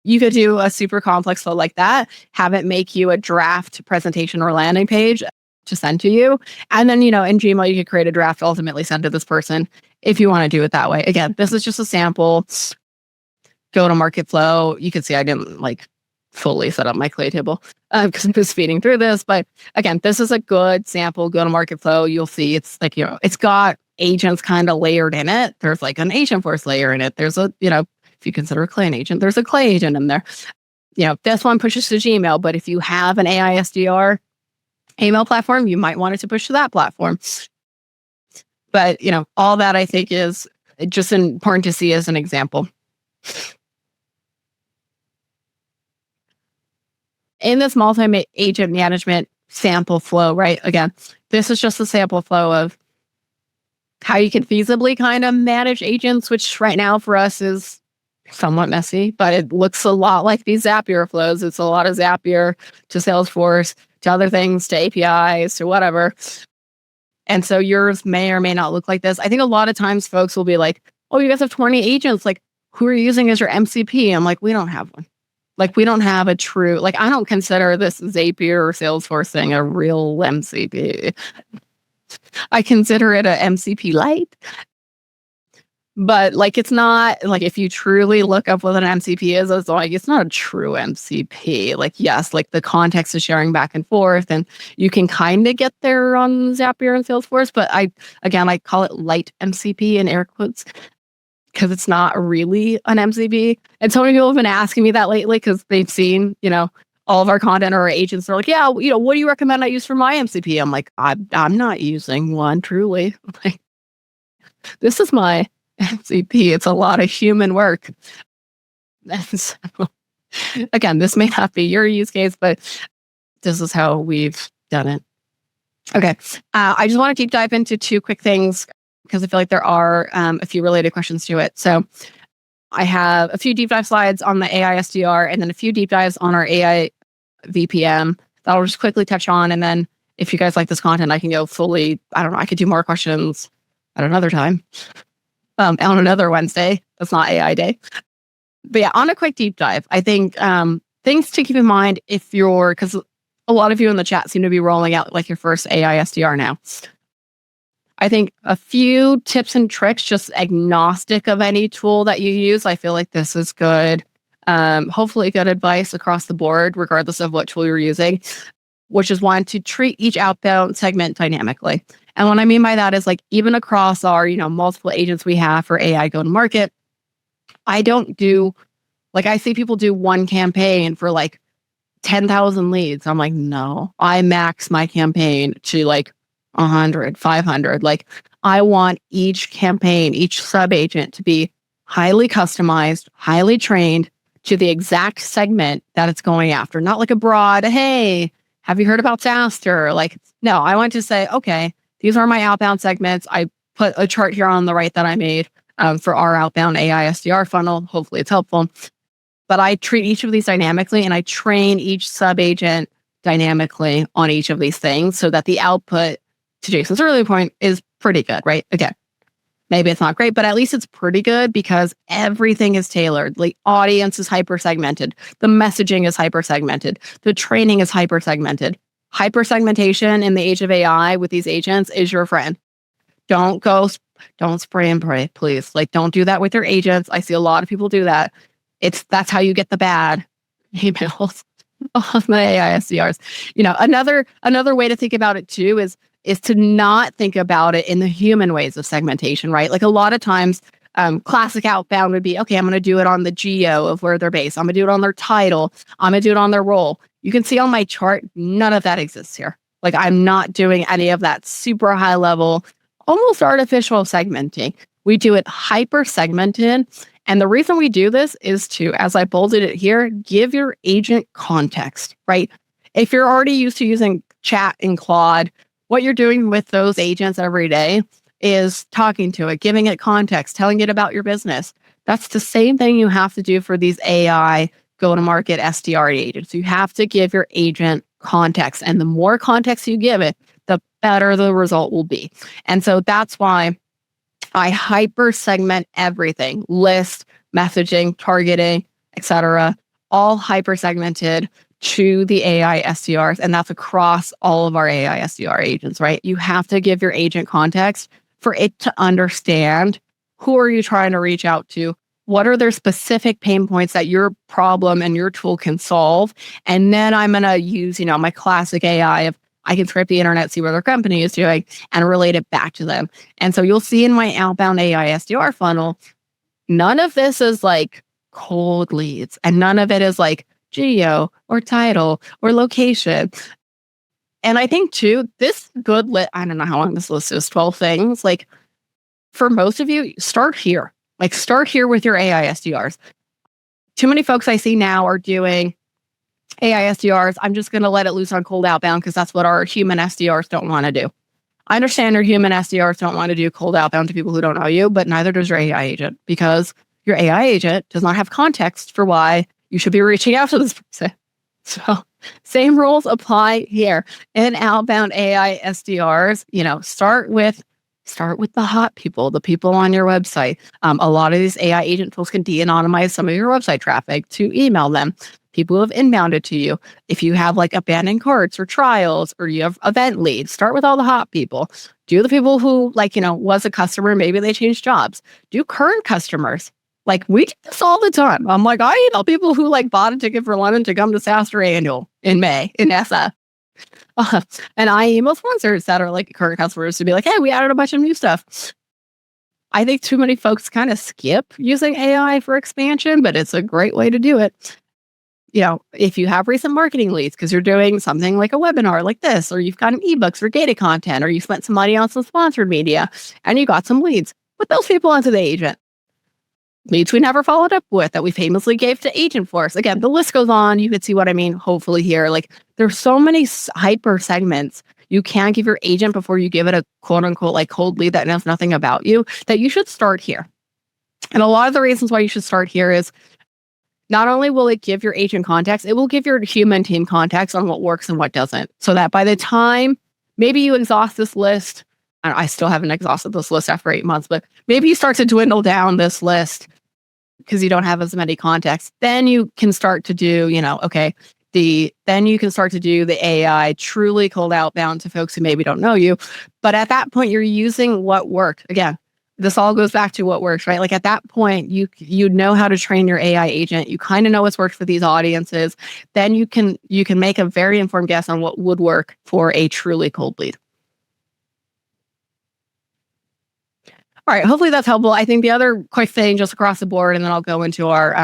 B: You could do a super complex flow like that, have it make you a draft presentation or landing page to send to you. And then, in Gmail, you could create a draft, ultimately send to this person if you want to do it that way. Again, this is just a sample go-to-market flow. You can see I didn't like fully set up my Clay table because I'm just feeding through this. But again, this is a good sample go-to-market flow. You'll see it's like, it's got agents kind of layered in it. There's like an Agentforce layer in it. There's a, if you consider a Clay an agent, there's a Clay agent in there. This one pushes to Gmail, but if you have an AI SDR email platform, you might want it to push to that platform. But, all that I think is just important to see as an example. In this multi-agent management sample flow, right? Again, this is just a sample flow of how you can feasibly kind of manage agents, which right now for us is somewhat messy, but it looks a lot like these Zapier flows. It's a lot of Zapier to Salesforce, to other things, to APIs, to whatever. And so yours may or may not look like this. I think a lot of times folks will be like, oh, you guys have 20 agents. Like, who are you using as your MCP? I'm like, we don't have one. Like we don't have a true, like I don't consider this Zapier or Salesforce thing a real MCP. I consider it a MCP light. But like it's not like if you truly look up what an MCP is, it's like it's not a true MCP. Like yes, like the context is sharing back and forth, and you can kind of get there on Zapier and Salesforce. But I call it light MCP in air quotes because it's not really an MCP. And so many people have been asking me that lately because they've seen all of our content or our agents are like, yeah, what do you recommend I use for my MCP? I'm like, I'm not using one truly. Like this is my MCP. It's a lot of human work. And so, again, this may not be your use case, but this is how we've done it. Okay. I just want to deep dive into two quick things because I feel like there are a few related questions to it. So I have a few deep dive slides on the AI SDR and then a few deep dives on our AI VPM that I'll just quickly touch on. And then if you guys like this content, I can go fully, I don't know, I could do more questions at another time. On another Wednesday. That's not AI day. But yeah, on a quick deep dive, I think things to keep in mind because a lot of you in the chat seem to be rolling out like your first AI SDR now. I think a few tips and tricks, just agnostic of any tool that you use. I feel like this is good. Hopefully good advice across the board, regardless of what tool you're using, which is one, to treat each outbound segment dynamically. And what I mean by that is like even across our, multiple agents we have for AI go-to-market, I don't do, like I see people do one campaign for like 10,000 leads. I'm like, no, I max my campaign to like 100, 500. Like I want each campaign, each sub-agent to be highly customized, highly trained to the exact segment that it's going after. Not like a broad, hey, have you heard about saastr? Like, no, I want to say, okay, these are my outbound segments. I put a chart here on the right that I made for our outbound AI SDR funnel. Hopefully it's helpful. But I treat each of these dynamically and I train each sub-agent dynamically on each of these things so that the output, to Jason's earlier point, is pretty good, right? Again, maybe it's not great, but at least it's pretty good because everything is tailored. The audience is hyper-segmented. The messaging is hyper-segmented. The training is hyper-segmented. Hyper-segmentation in the age of AI with these agents is your friend. Don't spray and pray, please. Like, don't do that with your agents. I see a lot of people do that. That's how you get the bad emails on the AI SDRs. Another way to think about it too is to not think about it in the human ways of segmentation, right? Like a lot of times, classic outbound would be, okay, I'm going to do it on the geo of where they're based. I'm going to do it on their title. I'm going to do it on their role. You can see on my chart, none of that exists here. Like I'm not doing any of that super high level, almost artificial segmenting. We do it hyper segmented. And the reason we do this is to, as I bolded it here, give your agent context, right? If you're already used to using chat in Claude, what you're doing with those agents every day is talking to it, giving it context, telling it about your business. That's the same thing you have to do for these AI go-to-market SDR agents. You have to give your agent context. And the more context you give it, the better the result will be. And so that's why I hyper segment everything, list, messaging, targeting, etc., all hyper segmented to the AI SDRs. And that's across all of our AI SDR agents, right? You have to give your agent context for it to understand who are you trying to reach out to? What are their specific pain points that your problem and your tool can solve? And then I'm going to use, my classic AI of I can scrape the internet, see what their company is doing, and relate it back to them. And so you'll see in my outbound AI SDR funnel, none of this is like cold leads, and none of it is like geo or title or location. And I think too, this good I don't know how long this list is, 12 things. Like for most of you, start here. Like start here with your AI SDRs. Too many folks I see now are doing AI SDRs. I'm just going to let it loose on cold outbound because that's what our human SDRs don't want to do. I understand your human SDRs don't want to do cold outbound to people who don't know you, but neither does your AI agent because your AI agent does not have context for why you should be reaching out to this person. So same rules apply here. In outbound AI SDRs, start with the hot people, the people on your website. A lot of these AI agent tools can de-anonymize some of your website traffic to email them. people who have inbounded to you. If you have like abandoned carts or trials, or you have event leads, start with all the hot people. Do the people who was a customer, maybe they changed jobs. Do current customers. Like, we do this all the time. I'm like, I email people who bought a ticket for London to come to saastr Annual in May in SF. And I email sponsors that are current customers to be like, hey, we added a bunch of new stuff. I think too many folks kind of skip using AI for expansion, but it's a great way to do it. If you have recent marketing leads because you're doing something like a webinar like this, or you've got an ebook for data content, or you spent some money on some sponsored media and you got some leads, put those people onto the agent. Leads we never followed up with that we famously gave to Agentforce. Again, the list goes on. You can see what I mean, hopefully here. There's so many hyper segments you can give your agent before you give it a quote unquote cold lead that knows nothing about you, that you should start here. And a lot of the reasons why you should start here is not only will it give your agent context, it will give your human team context on what works and what doesn't. So that by the time maybe you exhaust this list, and I still haven't exhausted this list after 8 months, but maybe you start to dwindle down this list because you don't have as many contexts, then you can start to do, then you can start to do the AI truly cold outbound to folks who maybe don't know you. But at that point, you're using what worked. Again, this all goes back to what works, right? At that point, you know how to train your AI agent. You kind of know what's worked for these audiences. Then you can make a very informed guess on what would work for a truly cold lead. All right, hopefully that's helpful. I think the other quick thing just across the board, and then I'll go into our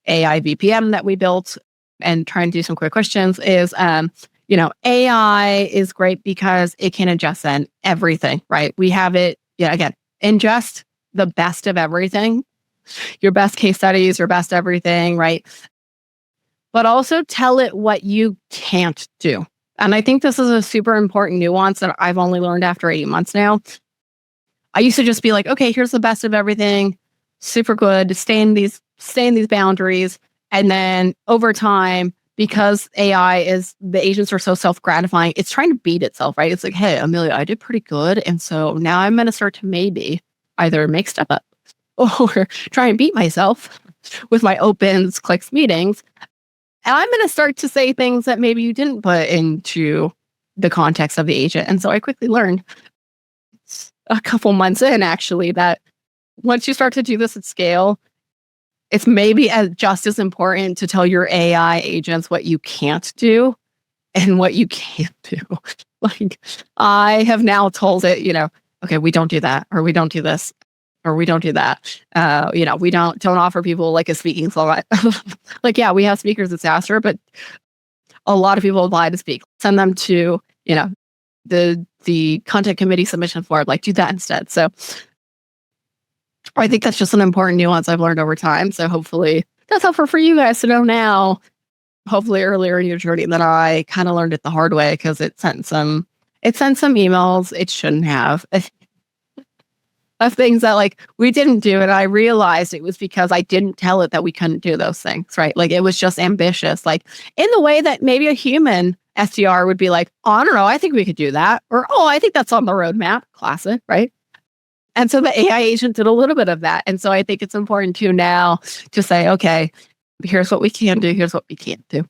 B: AI VPM that we built and try and do some quick questions is, AI is great because it can ingest then everything, right? We have it, again, ingest the best of everything, your best case studies, your best everything, right? But also tell it what you can't do. And I think this is a super important nuance that I've only learned after 8 months now. I used to just be like, okay, here's the best of everything, super good, stay in these boundaries. And then over time, because AI the agents are so self-gratifying, it's trying to beat itself, right? It's like, hey, Amelia, I did pretty good. And so now I'm going to start to maybe either make stuff up or try and beat myself with my opens, clicks, meetings. And I'm going to start to say things that maybe you didn't put into the context of the agent. And so I quickly learned a couple months in, actually, that once you start to do this at scale, it's maybe just as important to tell your AI agents what you can't do and what you can't do. I have now told it, okay, we don't do that, or we don't do this, or we don't do that. We don't offer people a speaking slot. Yeah, we have speakers at saastr, but a lot of people apply to speak. Send them to, the content committee submission form, do that instead. So I think that's just an important nuance I've learned over time. So hopefully that's helpful for you guys to know now, hopefully earlier in your journey than I kind of learned it the hard way, because it sent some emails it shouldn't have of things that we didn't do. And I realized it was because I didn't tell it that we couldn't do those things, right? It was just ambitious, in the way that maybe a human SDR would be like, oh, I don't know, I think we could do that. Or, oh, I think that's on the roadmap. Classic, right? And so the AI agent did a little bit of that. And so I think it's important to now to say, okay, here's what we can do. Here's what we can't do.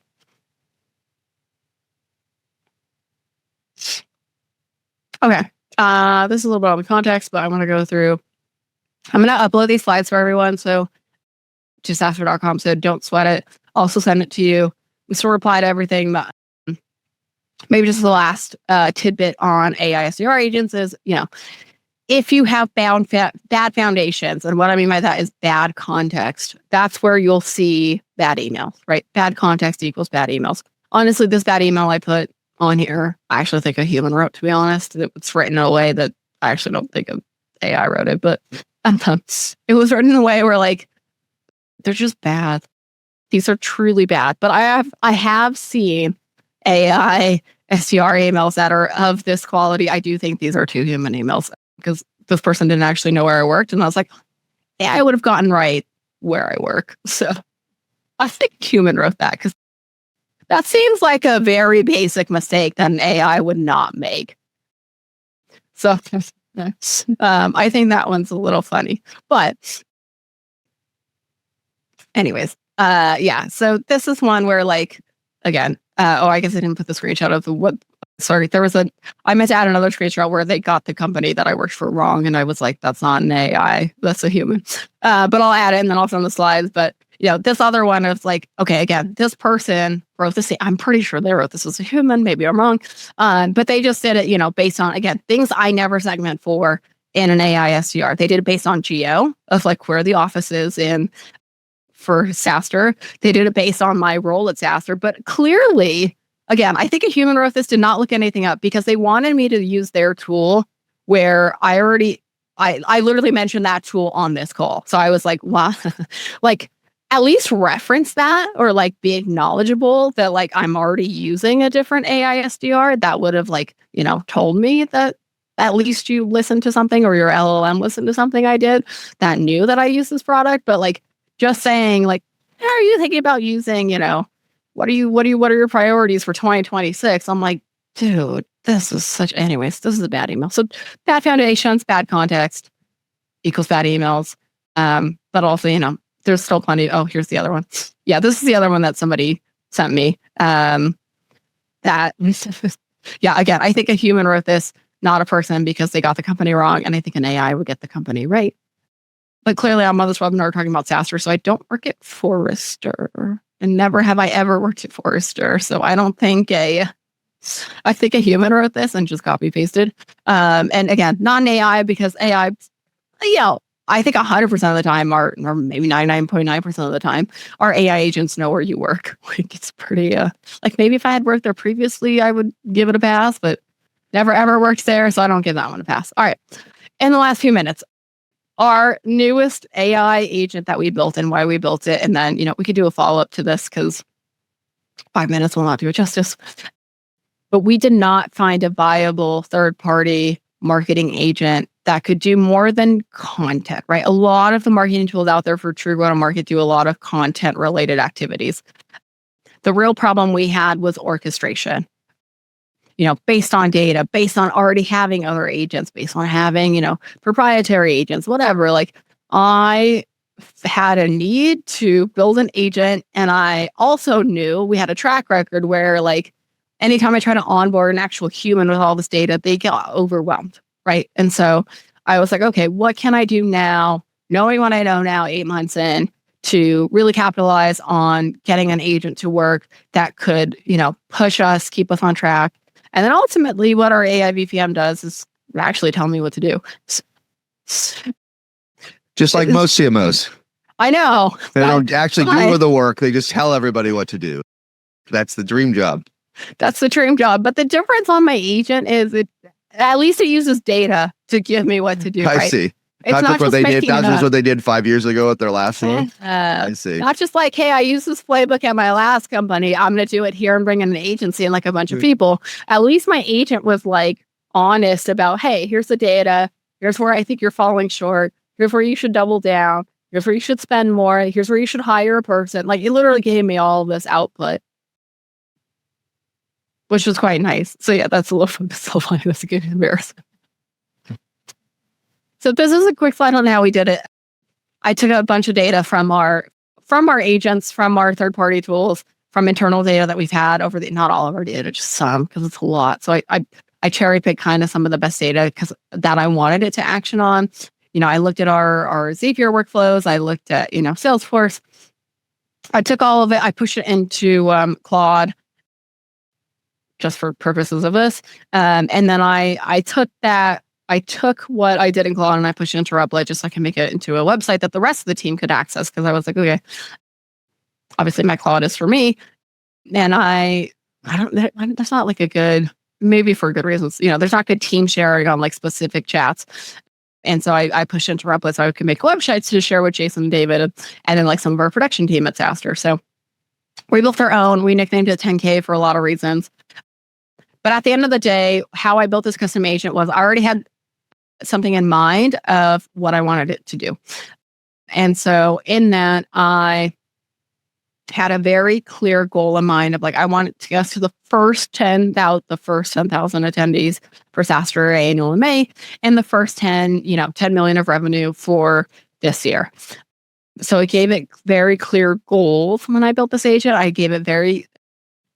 B: Okay. This is a little bit of the context, but I want to go through. I'm going to upload these slides for everyone. So to saastr.com. So don't sweat it. Also send it to you. We still reply to everything. But maybe just the last tidbit on AI SDR agents is, if you have bad foundations, and what I mean by that is bad context, that's where you'll see bad emails, right? Bad context equals bad emails. Honestly, this bad email I put on here, I actually think a human wrote, to be honest. It's written in a way that I actually don't think AI wrote it, but it was written in a way where they're just bad. These are truly bad. But I have seen AI SDR emails that are of this quality. I do think these are two human emails, because this person didn't actually know where I worked. And I was like, yeah, I would have gotten right where I work. So I think human wrote that, because that seems like a very basic mistake that an AI would not make. So I think that one's a little funny. But anyways, Yeah. So this is one where like, again, I guess I didn't put the screenshot of sorry, I meant to add another screenshot where they got the company that I worked for wrong. And I was like, that's not an AI, that's a human. But I'll add it and then I'll send the slides. But, this other one is like, okay, again, this person wrote this. I'm pretty sure they wrote this as a human. Maybe I'm wrong. But they just did it, based on, again, things I never segment for in an AI SDR. They did it based on geo of like where the office is for SaaStr. They did it based on my role at SaaStr. But clearly, again, I think a human wrote this, did not look anything up because they wanted me to use their tool where I literally mentioned that tool on this call. So I was like, wow, like at least reference that or like be knowledgeable that like I'm already using a different AI SDR. That would have like, told me that at least you listened to something or your LLM listened to something I did that knew that I use this product. But like just saying like, how are you thinking about using, what are your priorities for 2026? I'm like, dude, this is a bad email. So bad foundations, bad context equals bad emails. But also, there's still plenty. Oh, here's the other one. Yeah, this is the other one that somebody sent me. Yeah, again, I think a human wrote this, not a person, because they got the company wrong. And I think an AI would get the company right. But clearly I'm on this webinar talking about SaaStr, so I don't work at Forrester. And never have I ever worked at Forrester. So I don't think I think a human wrote this and just copy pasted. And again, not an AI because AI, I think 100% of the time or maybe 99.9% of the time, our AI agents know where you work. Like it's pretty, like maybe if I had worked there previously, I would give it a pass, but never ever worked there. So I don't give that one a pass. All right. In the last few minutes, our newest AI agent that we built and why we built it. And then, we could do a follow-up to this because 5 minutes will not do it justice. But we did not find a viable third-party marketing agent that could do more than content, right? A lot of the marketing tools out there for true go-to-market do a lot of content-related activities. The real problem we had was orchestration. Based on data, based on already having other agents, based on having, proprietary agents, whatever. Like I had a need to build an agent. And I also knew we had a track record where like anytime I try to onboard an actual human with all this data, they get overwhelmed, right? And so I was like, okay, what can I do now, knowing what I know now, 8 months in, to really capitalize on getting an agent to work that could, push us, keep us on track. And then ultimately what our AI VPM does is actually tell me what to do.
A: Just like most CMOs.
B: I know.
A: They don't actually do the work. They just tell everybody what to do. That's the dream job.
B: That's the dream job. But the difference on my agent is at least it uses data to give me what to do.
A: I
B: right?
A: see.
B: It's
A: not just what they did. That's just what they did 5 years ago at their last one. I see.
B: Not just like, hey, I used this playbook at my last company. I'm going to do it here and bring in an agency and like a bunch of people. At least my agent was like honest about, hey, here's the data. Here's where I think you're falling short. Here's where you should double down. Here's where you should spend more. Here's where you should hire a person. Like it literally gave me all of this output, which was quite nice. So yeah, that's a little so funny. That's a good comparison. So this is a quick slide on how we did it. I took a bunch of data from our agents, from our third-party tools, from internal data that we've had over not all of our data, just some, because it's a lot. So I cherry-picked kind of some of the best data because that I wanted it to action on. I looked at our Zapier workflows. I looked at, Salesforce. I took all of it. I pushed it into Claude just for purposes of this. And then I took that. I took what I did in Claude and I pushed it into Replit just so I can make it into a website that the rest of the team could access. Because I was like, okay, obviously my Claude is for me. And that's not like a good, maybe for good reasons, there's not good team sharing on like specific chats. And so I pushed into Replit so I could make websites to share with Jason and David and then like some of our production team at SaaStr. So we built our own. We nicknamed it 10K for a lot of reasons. But at the end of the day, how I built this custom agent was I already had something in mind of what I wanted it to do. And so in that, I had a very clear goal in mind of like, I wanted to get us to the first 10,000 attendees for SaaStr annual in May, and the first 10 million of revenue for this year. So it gave it very clear goals when I built this agent. I gave it very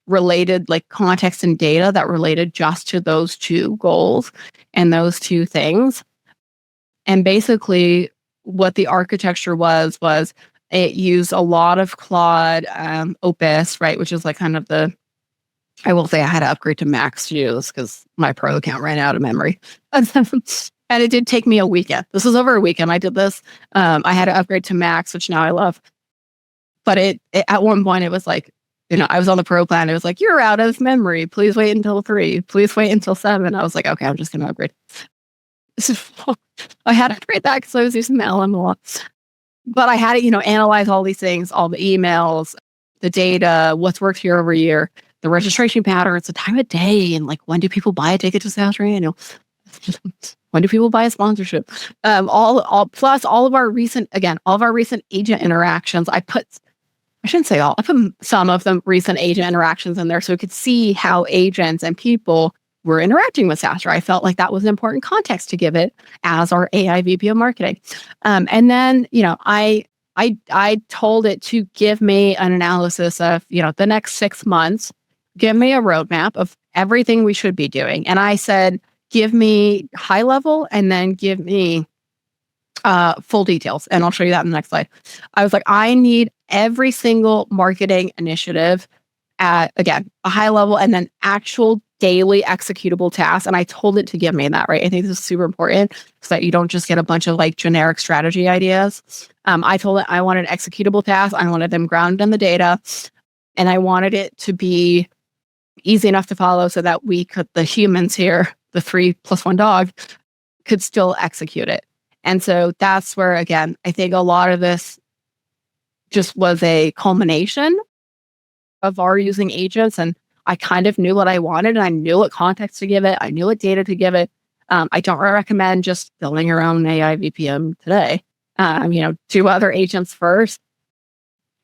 B: related like context and data that related just to those two goals and those two things. And basically what the architecture was it used a lot of Claude Opus, right? Which is like kind of I will say I had to upgrade to Max to use because my Pro account ran out of memory. And it did take me a weekend. This was over a weekend I did this. I had to upgrade to Max, which now I love. But it at one point, it was like, I was on the Pro plan. It was like, you're out of memory. Please wait until 3. Please wait until 7. I was like, okay, I'm just going to upgrade. I had to upgrade that because I was using the LM. But I had to, analyze all these things, all the emails, the data, what's worked year over year, the registration patterns, the time of day, and like when do people buy a ticket to saastr.ai? When do people buy a sponsorship? All plus all of our recent agent interactions. I shouldn't say all. I put some of the recent agent interactions in there so we could see how agents and people were interacting with saastr. I felt like that was an important context to give it as our AI VP of marketing. And then, I told it to give me an analysis of, the next 6 months, give me a roadmap of everything we should be doing. And I said, give me high level and then give me full details. And I'll show you that in the next slide. I was like, I need every single marketing initiative at, again, a high level and then actual daily executable tasks. And I told it to give me that, right? I think this is super important so that you don't just get a bunch of like generic strategy ideas. I told it I wanted executable tasks. I wanted them grounded in the data. And I wanted it to be easy enough to follow so that the humans here, the 3+1 dog, could still execute it. And so that's where, again, I think a lot of this just was a culmination of our using agents. And I kind of knew what I wanted and I knew what context to give it. I knew what data to give it. I don't recommend just building your own AI VPM today. Do other agents first.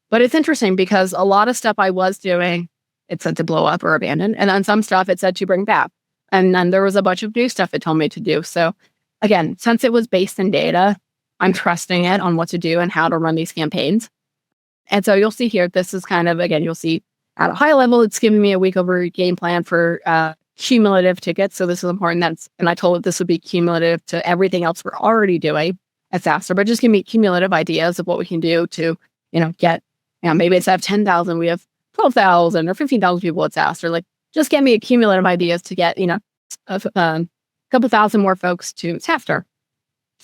B: But it's interesting because a lot of stuff I was doing, it said to blow up or abandon. And then some stuff it said to bring back. And then there was a bunch of new stuff it told me to do. So again, since it was based in data, I'm trusting it on what to do and how to run these campaigns. And so you'll see here, this is kind of, again, you'll see at a high level, it's giving me a week over game plan for cumulative tickets. So this is important. And I told it this would be cumulative to everything else we're already doing at saastr, but just give me cumulative ideas of what we can do to, get, maybe instead of 10,000, we have 12,000 or 15,000 people at saastr. Like, just get me cumulative ideas to get, a couple thousand more folks to saastr.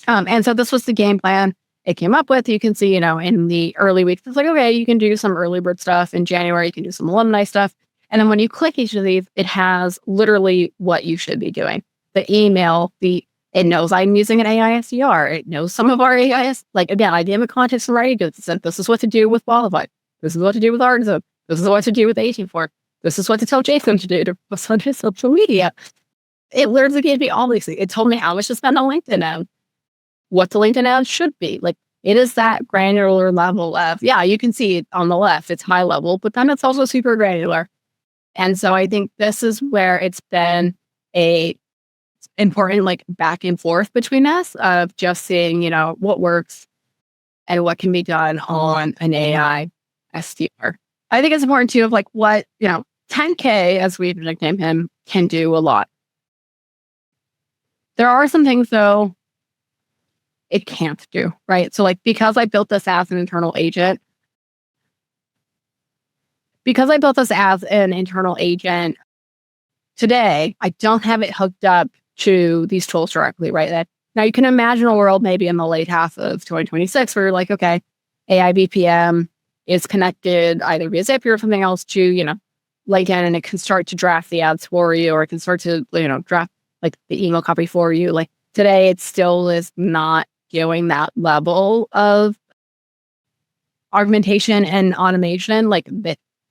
B: And so this was the game plan it came up with. You can see, in the early weeks, it's like, okay, you can do some early bird stuff. In January, you can do some alumni stuff. And then when you click each of these, it has literally what you should be doing. The email, it knows I'm using an AI SDR. It knows some of our AIs. Like, again, I gave it context and writing goods. It said, this is what to do with Qualified. This is what to do with Artisan. This is what to do with 18.4. This is what to tell Jason to do to post on his social media. It literally gave me all these things. It told me how much to spend on LinkedIn ads, what the LinkedIn ads should be. Like, it is that granular level of, you can see it on the left, it's high level, but then it's also super granular. And so I think this is where it's been a important like back and forth between us of just seeing, what works and what can be done on an AI SDR. I think it's important too of like what, 10K, as we've nicknamed him, can do a lot. There are some things though it can't do, right? So like, because I built this as an internal agent, today, I don't have it hooked up to these tools directly, right? Now you can imagine a world maybe in the late half of 2026 where you're like, okay, AI VPM is connected either via Zapier or something else to, LinkedIn, and it can start to draft the ads for you, or it can start to, draft like the email copy for you. Like today, it still is not doing that level of augmentation and automation, like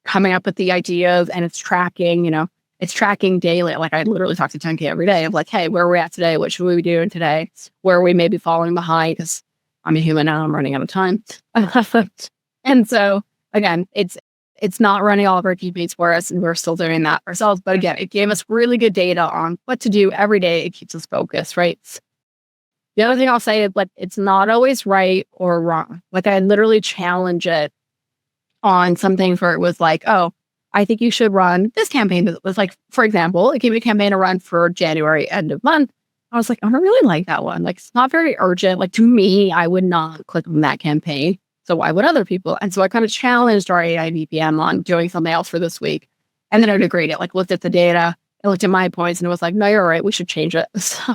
B: coming up with the ideas, and it's tracking, it's tracking daily. Like I literally talk to 10K every day of like, hey, where are we at today? What should we be doing today? Where are we maybe falling behind? Because I'm a human and I'm running out of time. And so again, it's not running all of our keep-beats for us, and we're still doing that ourselves. But again, it gave us really good data on what to do every day. It keeps us focused, right? The other thing I'll say is, like, it's not always right or wrong. Like, I literally challenge it on some things where it was like, oh, I think you should run this campaign. It was like, for example, it gave me a campaign to run for January end of month. I was like, I don't really like that one. Like, it's not very urgent. Like, to me, I would not click on that campaign. So why would other people? And so I kind of challenged our AI VPM on doing something else for this week. And then it agreed. It like looked at the data, it looked at my points, and it was like, no, you're right. We should change it. So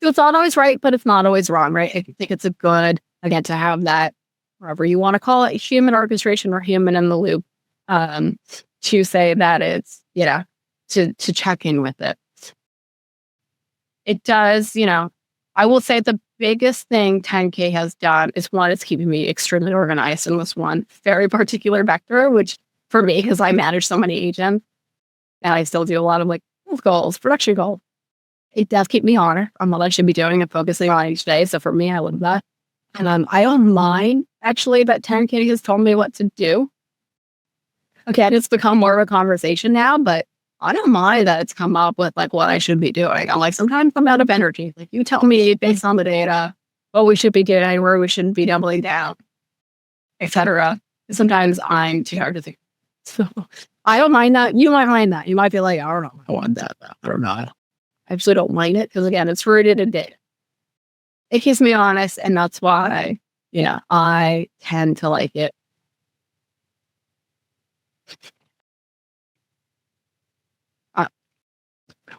B: it's not always right, but it's not always wrong, right? I think it's a good, again, to have that, whatever you want to call it, human orchestration or human in the loop, to say that it's, to check in with it. It does, I will say the biggest thing 10K has done is, one, it's keeping me extremely organized in this one very particular vector, which for me, because I manage so many agents and I still do a lot of like goals, production goals. It does keep me on what I should be doing and focusing on each day. So for me, I love that. And I don't mind actually that 10K has told me what to do. Okay, it's become more of a conversation now, but I don't mind that it's come up with like what I should be doing. I'm like, sometimes I'm out of energy. Like, you tell me based on the data what we should be doing, where we shouldn't be doubling down, etc. Sometimes I'm too hard to think. So I don't mind that. You might mind that. You might be like, I don't know, I want that. I don't know. I absolutely don't mind it because, again, it's rooted in data. It keeps me honest, and that's why, I tend to like it.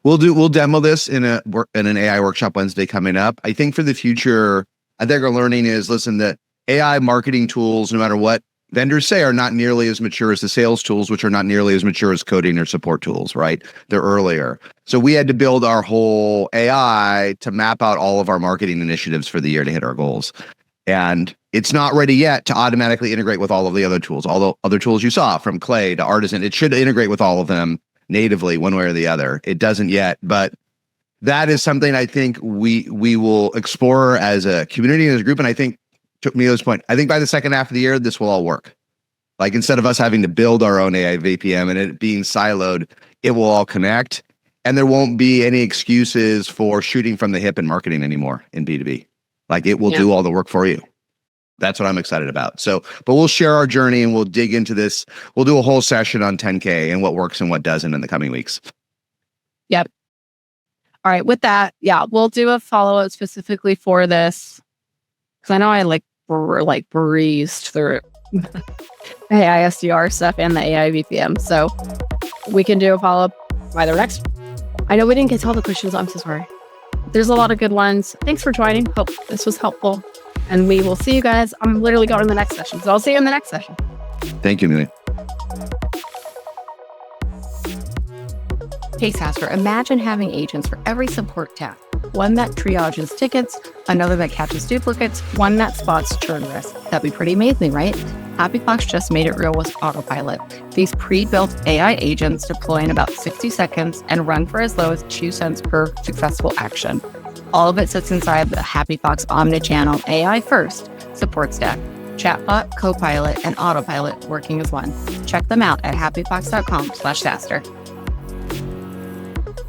A: We'll demo this in an AI workshop Wednesday coming up. I think for the future, I think our learning is, listen, that AI marketing tools, no matter what vendors say, are not nearly as mature as the sales tools, which are not nearly as mature as coding or support tools, right? They're earlier. So we had to build our whole AI to map out all of our marketing initiatives for the year to hit our goals. And it's not ready yet to automatically integrate with all of the other tools. All the other tools you saw, from Clay to Artisan, it should integrate with all of them natively one way or the other. It doesn't yet, but that is something I think we will explore as a community and as a group. And I think, to Amelia's point, I think by the second half of the year, this will all work. Like, instead of us having to build our own AI VPM and it being siloed, it will all connect, and there won't be any excuses for shooting from the hip in marketing anymore in B2B. Like, it will do all the work for you. That's what I'm excited about. So, but we'll share our journey and we'll dig into this. We'll do a whole session on 10K and what works and what doesn't in the coming weeks.
B: Yep. All right. With that, we'll do a follow-up specifically for this, because I know I breezed through the AI SDR stuff and the AI VPM. So we can do a follow-up either next. I know we didn't get to all the questions. I'm so sorry. There's a lot of good ones. Thanks for joining. Hope this was helpful. And we will see you guys. I'm literally going to the next session. So I'll see you in the next session.
A: Thank you, Amelia.
B: Hey, saastr, imagine having agents for every support task. One that triages tickets, another that catches duplicates, one that spots churn risk. That'd be pretty amazing, right? Happyfox just made it real with Autopilot. These pre-built AI agents deploy in about 60 seconds and run for as low as 2 cents per successful action. All of it sits inside the Happyfox omnichannel AI-first support stack. Chatbot, Copilot, and Autopilot working as one. Check them out at happyfox.com/saastr.